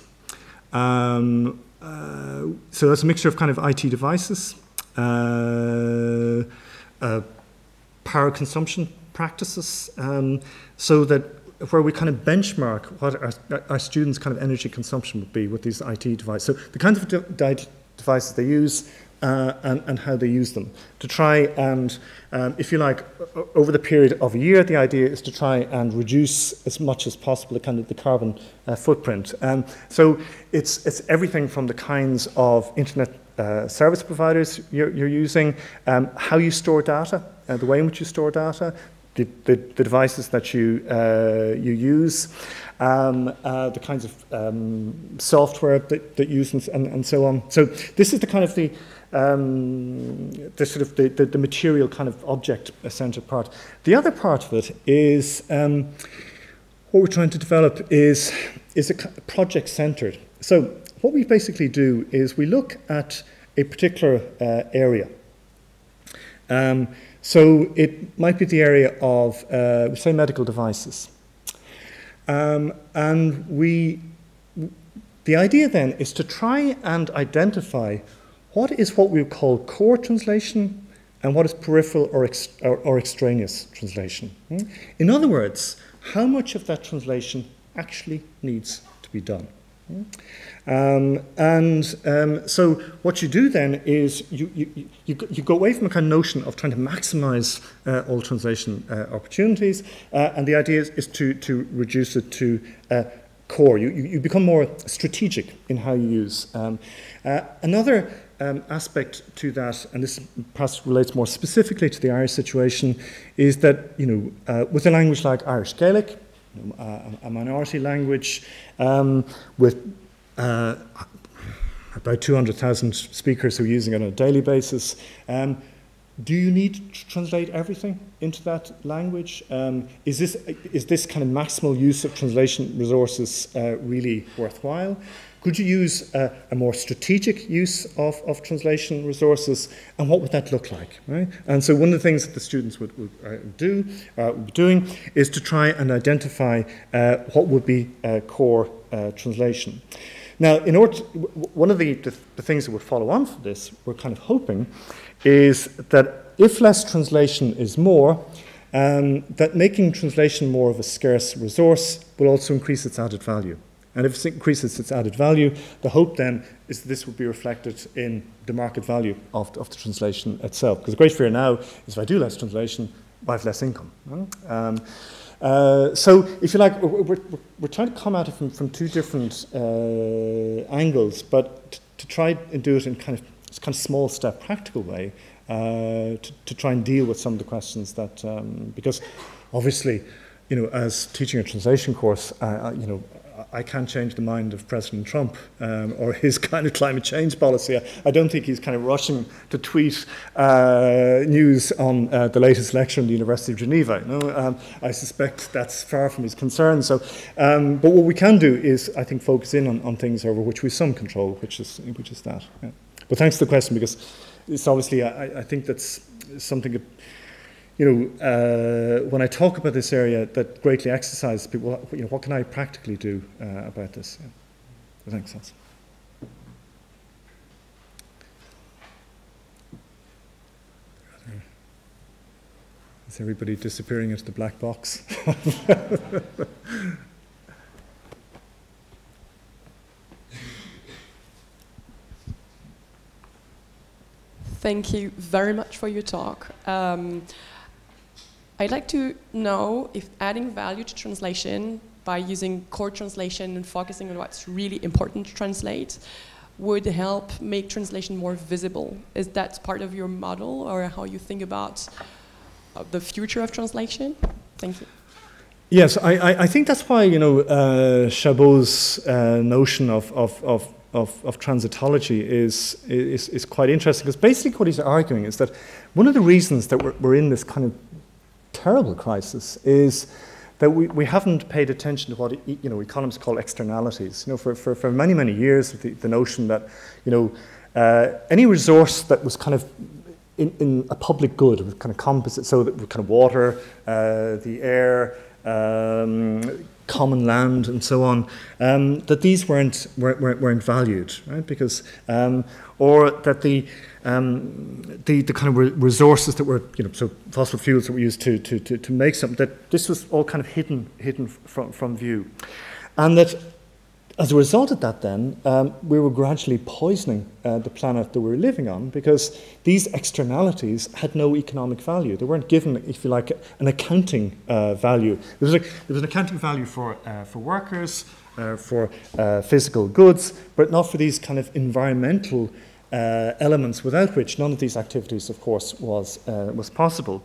So that's a mixture of kind of IT devices, power consumption practices, so that where we kind of benchmark what our students' kind of energy consumption would be with these IT devices. So the kinds of devices they use and how they use them. To try and, if you like, over the period of a year, the idea is to try and reduce as much as possible the carbon footprint. So it's everything from the kinds of internet service providers you're using, how you store data, the way in which you store data, the devices that you use, the kinds of software that you use, and so on. So this is the kind of the material kind of object-centered part. The other part of it is what we're trying to develop is a project-centered. So what we basically do is we look at a particular area. So it might be the area of, say, medical devices. And the idea then is to try and identify what we would call core translation and what is peripheral or extraneous translation. In other words, how much of that translation actually needs to be done. So what you do then is you go away from a kind of notion of trying to maximize all translation opportunities, and the idea is to reduce it to core. You become more strategic in how you use. Another aspect to that, and this perhaps relates more specifically to the Irish situation, is that with a language like Irish Gaelic, a minority language with about 200,000 speakers who are using it on a daily basis. Do you need to translate everything into that language? Is this kind of maximal use of translation resources really worthwhile? Could you use a more strategic use of translation resources, and what would that look like? Right? And so one of the things that the students would be doing is to try and identify what would be core translation. Now, one of the things that would follow on from this, we're kind of hoping, is that if less translation is more, that making translation more of a scarce resource will also increase its added value. And if it increases its added value, the hope then is that this will be reflected in the market value of the translation itself. Because the great fear now is if I do less translation, I have less income. So, if you like, we're trying to come at it from two different angles, but to try and do it in kind of small step, practical way, to try and deal with some of the questions that, because obviously, as teaching a translation course, I can't change the mind of President Trump or his kind of climate change policy. I don't think he's kind of rushing to tweet news on the latest lecture in the University of Geneva. I suspect that's far from his concern. So, but what we can do is, I think, focus in on things over which we have some control, which is that. Yeah. But thanks for the question, because it's obviously, I think that's something that, when I talk about this area, that greatly exercises people. What can I practically do about this? Yeah. So thanks, Hans. Is everybody disappearing into the black box? Thank you very much for your talk. I'd like to know if adding value to translation by using core translation and focusing on what's really important to translate would help make translation more visible. Is that part of your model, or how you think about the future of translation? Thank you. Yes, I think that's why Chabot's notion of transitology is quite interesting, because basically what he's arguing is that one of the reasons that we're in this kind of terrible crisis is that we haven't paid attention to what economists call externalities. For many years, the notion that any resource that was kind of in a public good, with kind of composite, so that with kind of water, the air, common land and so on, that these weren't valued, right? Because or that the kind of resources that were, so fossil fuels that were used to make something, that this was all kind of hidden from view, and that as a result of that, then we were gradually poisoning the planet that we were living on, because these externalities had no economic value. They weren't given, if you like, an accounting value. There was an accounting value for workers, for physical goods, but not for these kind of environmental elements, without which none of these activities, of course, was possible.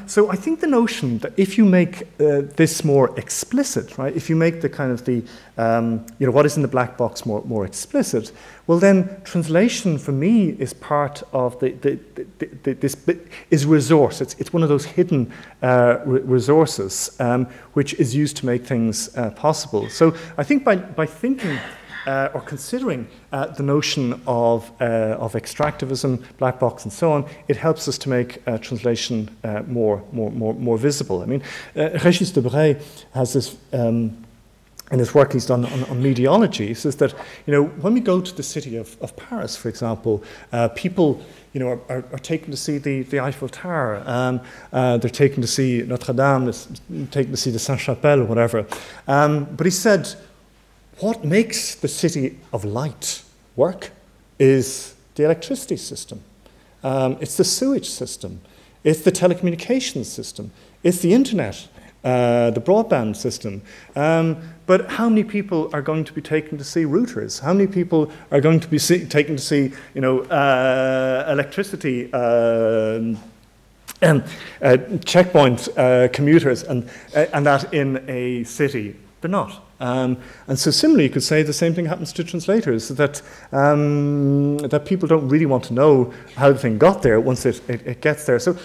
So I think the notion that if you make this more explicit, right, if you make the kind of what is in the black box more explicit, well, then translation for me is part of this is resource. It's one of those hidden resources which is used to make things possible. So I think by thinking or considering the notion of extractivism, black box, and so on, it helps us to make translation more visible. I mean, Régis Debray has this in his work he's done on mediology. He says that when we go to the city of Paris, for example, people are taken to see the Eiffel Tower. They're taken to see Notre Dame. They're taken to see the Sainte-Chapelle or whatever. But he said, what makes the city of light work is the electricity system. It's the sewage system. It's the telecommunications system. It's the internet, the broadband system. But how many people are going to be taken to see routers? How many people are going to be taken to see, electricity checkpoint commuters and that in a city? They're not. And so similarly, you could say the same thing happens to translators, that people don't really want to know how the thing got there once it gets there. So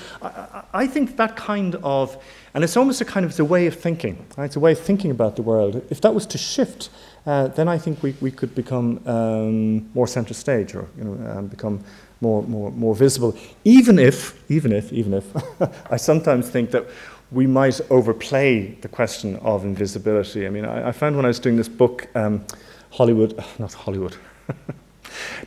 I think that kind of, and it's almost a way of thinking, right? It's a way of thinking about the world. If that was to shift, then I think we could become more center stage, or become more visible. Even if I sometimes think that we might overplay the question of invisibility. I mean, I found when I was doing this book,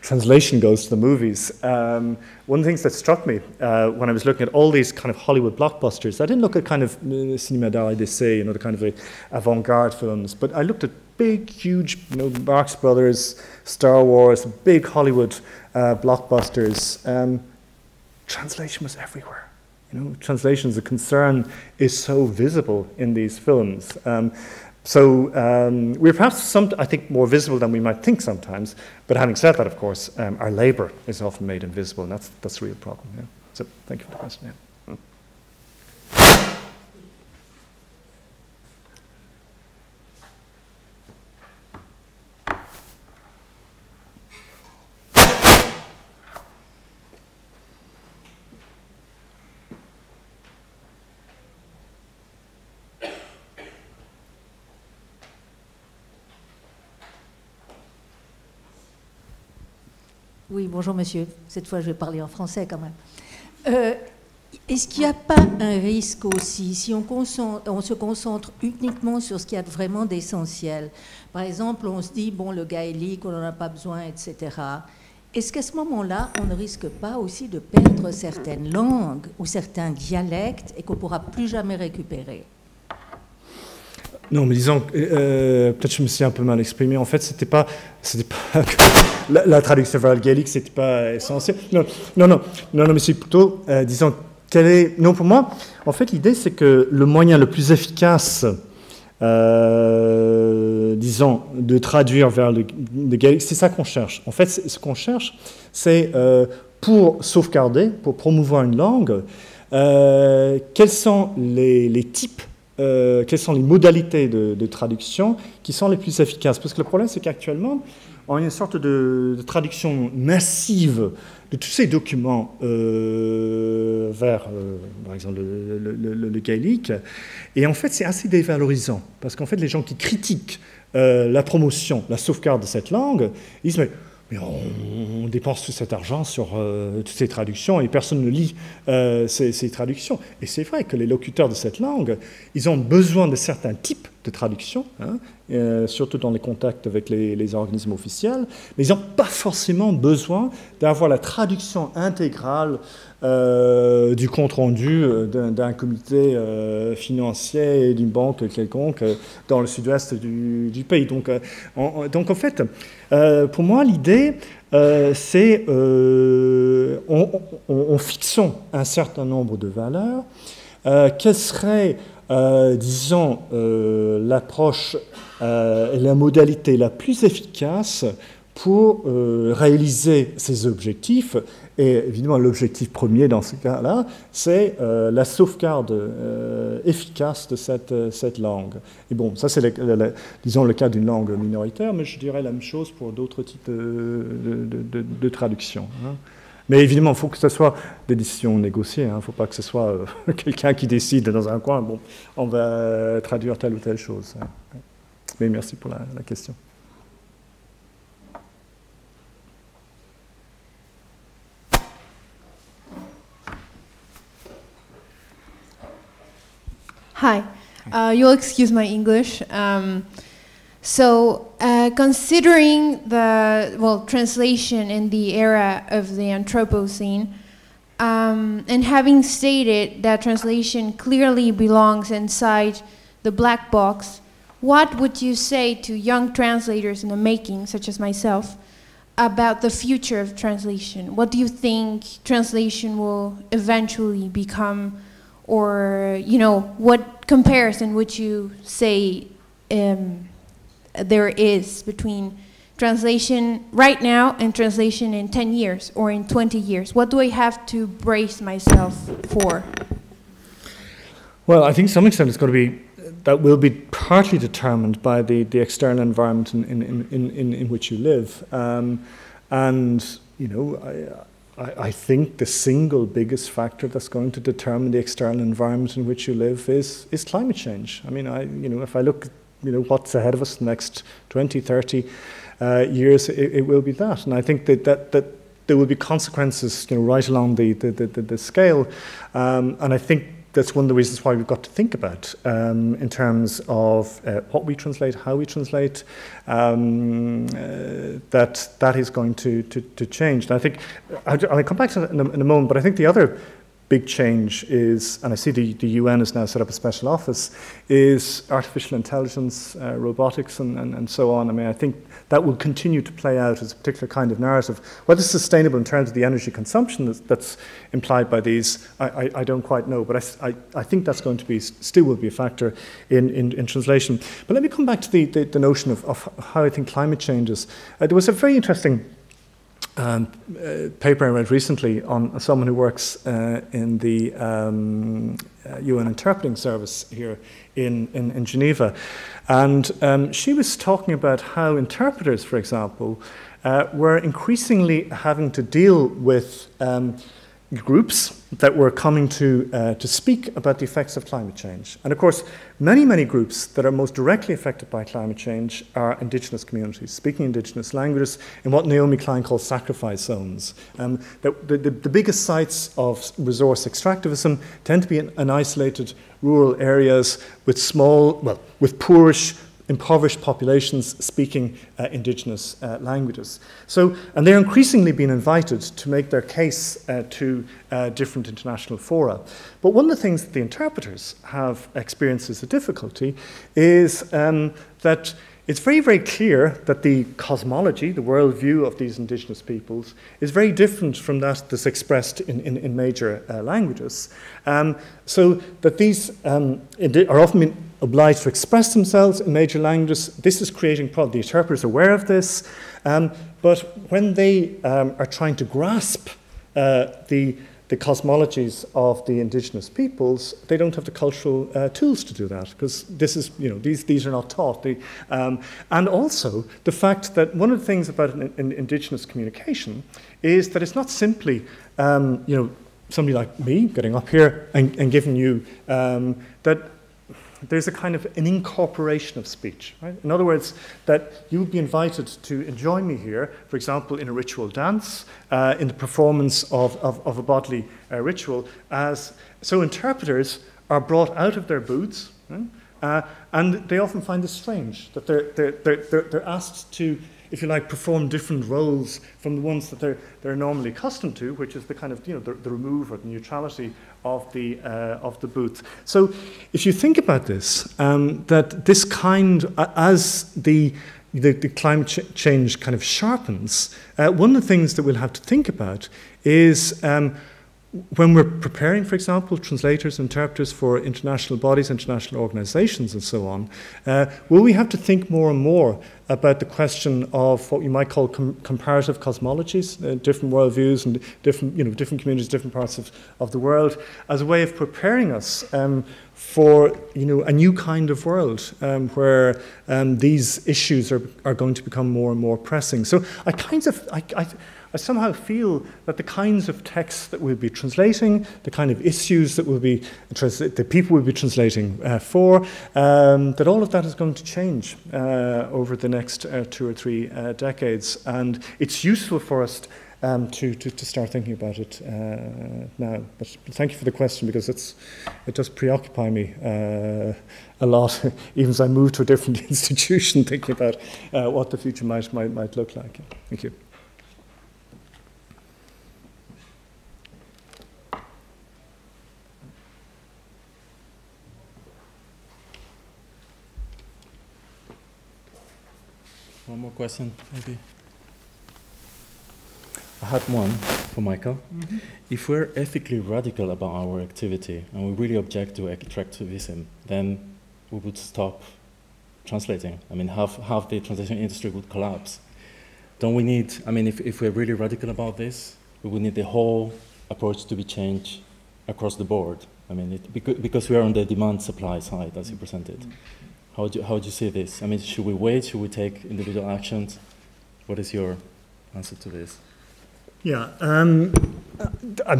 Translation Goes to the Movies, one of the things that struck me when I was looking at all these kind of Hollywood blockbusters, I didn't look at kind of cinéma d'art et d'essai, the kind of avant-garde films, but I looked at big, huge, Marx Brothers, Star Wars, big Hollywood blockbusters. Translation was everywhere. Translation as a concern is so visible in these films. We're perhaps I think more visible than we might think sometimes. But having said that, of course, our labour is often made invisible, and that's a real problem. Yeah. So thank you for the question. Yeah. Oui, bonjour monsieur. Cette fois, je vais parler en français quand même. Est-ce qu'il n'y a pas un risque aussi, si on se concentre uniquement sur ce qu'il y a vraiment d'essentiel? Par exemple, on se dit, bon, le gaélique, on n'en a pas besoin, etc. Est-ce qu'à ce moment-là, on ne risque pas aussi de perdre certaines langues ou certains dialectes et qu'on ne pourra plus jamais récupérer? Non, mais disons, peut-être que je me suis un peu mal exprimé. En fait, c'était pas la traduction vers le gaélique, c'était pas essentiel. Non, mais c'est plutôt, disons, non, pour moi, en fait, l'idée, c'est que le moyen le plus efficace, disons, de traduire vers le gaélique, c'est ça qu'on cherche. En fait, ce qu'on cherche, c'est pour sauvegarder, pour promouvoir une langue, quels sont les types, quelles sont les modalités de traduction qui sont les plus efficaces. Parce que le problème, c'est qu'actuellement, on a une sorte de traduction massive de tous ces documents vers, par exemple, le gaélique. Et en fait, c'est assez dévalorisant. Parce qu'en fait, les gens qui critiquent la promotion, la sauvegarde de cette langue, ils disent, mais mais on dépense tout cet argent sur toutes ces traductions et personne ne lit ces traductions. Et c'est vrai que les locuteurs de cette langue, ils ont besoin de certains types de traductions, hein, surtout dans les contacts avec les organismes officiels, mais ils n'ont pas forcément besoin d'avoir la traduction intégrale du compte-rendu d'un comité financier et d'une banque quelconque dans le sud-ouest du pays. Donc en fait, pour moi, l'idée, c'est en fixant un certain nombre de valeurs, quelle serait, disons, l'approche et la modalité la plus efficace pour réaliser ces objectifs. Et évidemment, l'objectif premier dans ce cas-là, c'est la sauvegarde efficace de cette langue. Et bon, ça c'est, disons, le cas d'une langue minoritaire, mais je dirais la même chose pour d'autres types de traductions. Hein. Mais évidemment, il faut que ce soit des décisions négociées. Il ne faut pas que ce soit quelqu'un qui décide dans un coin, bon, on va traduire telle ou telle chose. Hein. Mais merci pour la question. Hi, you'll excuse my English. Considering the translation in the era of the Anthropocene, and having stated that translation clearly belongs inside the black box, what would you say to young translators in the making, such as myself, about the future of translation? What do you think translation will eventually become? Or, you know, what comparison would you say there is between translation right now and translation in 10 years or in 20 years? What do I have to brace myself for? Well, I think to some extent that will be partly determined by the external environment in which you live. And, you know, I think the single biggest factor that's going to determine the external environment in which you live is climate change. I mean, if I look, what's ahead of us the next 20, 30 years, it will be that. And I think that there will be consequences, right along the scale. And I think that's one of the reasons why we've got to think about in terms of what we translate, how we translate, that is going to change. And I think, I'll come back to that in a moment, but I think the other big change is, and I see the UN has now set up a special office, is artificial intelligence, robotics, and so on. I mean, I think that will continue to play out as a particular kind of narrative. Whether it's sustainable in terms of the energy consumption that's implied by these, I don't quite know, but I think that's going to be, still will be a factor in translation. But let me come back to the notion of how I think climate changes. There was a very interesting paper I read recently on someone who works in the UN interpreting service here in Geneva. And she was talking about how interpreters, for example, were increasingly having to deal with groups that were coming to speak about the effects of climate change. And of course, many groups that are most directly affected by climate change are indigenous communities, speaking indigenous languages in what Naomi Klein calls sacrifice zones. The biggest sites of resource extractivism tend to be in isolated rural areas with with poorish, impoverished populations speaking indigenous languages. And they're increasingly being invited to make their case to different international fora. But one of the things that the interpreters have experienced as a difficulty is that it's very clear that the cosmology, the worldview of these indigenous peoples is very different from that that's expressed in major languages. So that these are often being obliged to express themselves in major languages. This is creating problems. The interpreters are aware of this, but when they are trying to grasp the cosmologies of the indigenous peoples, they don't have the cultural tools to do that, because this is, these are not taught. And also the fact that one of the things about an indigenous communication is that it's not simply, somebody like me getting up here and giving you that. there's a kind of an incorporation of speech, right? In other words, that you would be invited to enjoy me here, for example, in a ritual dance, in the performance of a bodily ritual, so interpreters are brought out of their booths, right? And they often find this strange, that they're asked to, if you like, perform different roles from the ones that they're normally accustomed to, which is the kind of, the remove or the neutrality of the booth. So if you think about this, that this kind, as the climate change kind of sharpens, one of the things that we'll have to think about is when we're preparing, for example, translators, interpreters for international bodies, international organizations, and so on, will we have to think more and more about the question of what you might call comparative cosmologies, different worldviews and different communities, different parts of the world, as a way of preparing us for a new kind of world where these issues are going to become more and more pressing. So I somehow feel that the kinds of texts that we'll be translating, the kind of issues that the people will be translating for, that all of that is going to change over the next 2 or 3 decades. And it's useful for us to start thinking about it now. But thank you for the question, because it does preoccupy me a lot, even as I move to a different institution, thinking about what the future might look like. Thank you. One more question, maybe. I had one for Michael. Mm-hmm. If we're ethically radical about our activity and we really object to extractivism, then we would stop translating. I mean, half the translation industry would collapse. Don't we need, I mean, if we're really radical about this, we would need the whole approach to be changed across the board. I mean, because we are on the demand-supply side, as you presented. Mm-hmm. How would you see this? I mean, should we wait? Should we take individual actions? What is your answer to this? Yeah, I mean,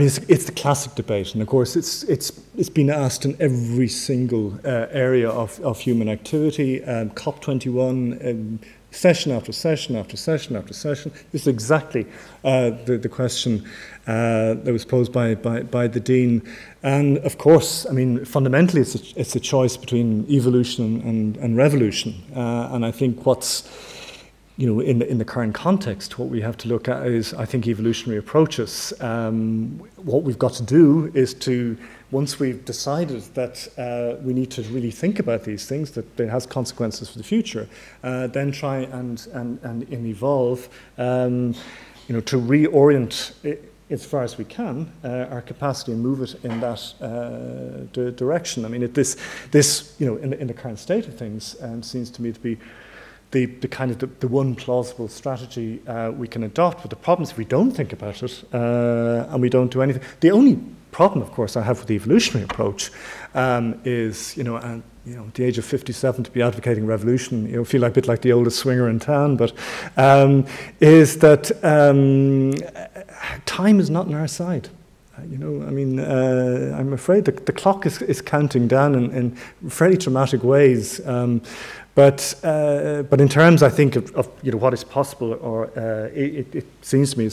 it's the classic debate, and of course, it's been asked in every single area of human activity. COP21, session after session after session after session. This is exactly the question that was posed by the Dean. And of course, I mean, fundamentally, it's a choice between evolution and revolution. And I think what's, in the current context, what we have to look at is, I think, evolutionary approaches. What we've got to do is to, once we've decided that we need to really think about these things, that it has consequences for the future, then try and evolve, to reorient as far as we can our capacity and move it in that direction. I mean, in the current state of things, seems to me to be the kind of the one plausible strategy we can adopt. But the problem is if we don't think about it and we don't do anything. The only problem, of course, I have with the evolutionary approach is, at the age of 57 to be advocating revolution, feel like a bit like the oldest swinger in town, but is that time is not on our side. I'm afraid the clock is counting down in fairly dramatic ways. But in terms, I think, of what is possible, or it seems to me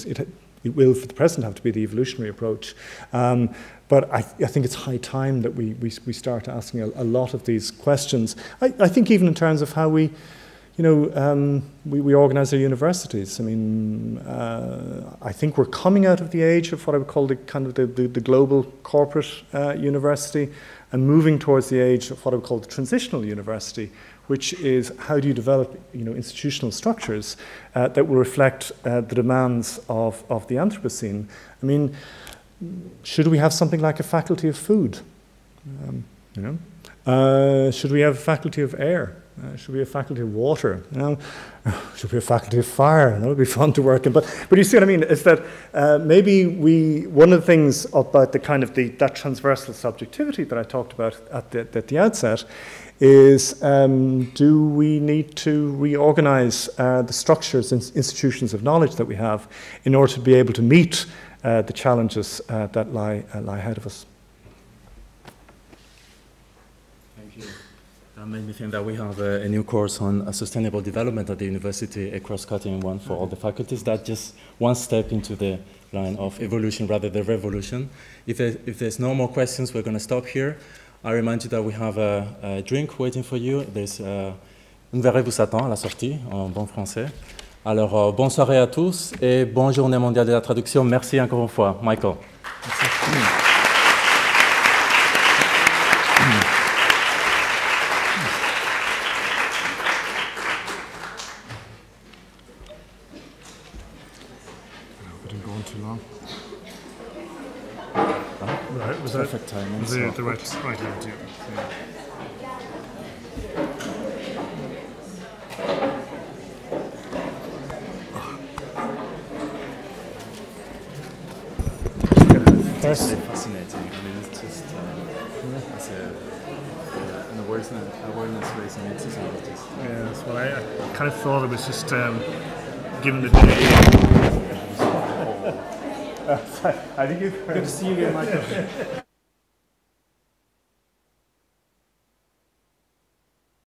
it will, for the present, have to be the evolutionary approach. But I think it's high time that we start asking a lot of these questions. I think even in terms of how we organize our universities. I mean, I think we're coming out of the age of what I would call the global corporate university, and moving towards the age of what I would call the transitional university, which is how do you develop institutional structures that will reflect the demands of the Anthropocene. I mean, should we have something like a faculty of food? Should we have a faculty of air? Should we have a faculty of water? Should we have a faculty of fire? That would be fun to work in. But you see what I mean? Is that maybe one of the things about the kind of that transversal subjectivity that I talked about at the outset is, do we need to reorganize the structures and institutions of knowledge that we have in order to be able to meet the challenges that lie ahead of us? Thank you. That made me think that we have a new course on sustainable development at the university, a cross-cutting one for all the faculties. That's just one step into the line of evolution rather than revolution. If there's no more questions, we're going to stop here. I remind you that we have a drink waiting for you. There's une verrée vous attend à la sortie, en bon français. Alors, bonne soirée à tous et bonne journée mondiale de la traduction. Merci encore une fois, Michael. Merci. Too long. Right, was perfect timing. Was the right end, yeah. It's really fascinating. I mean, it's just it's an awareness raising exercise. Yeah, so I kind of thought it was just given the day. I think it's good to see you again, Michael.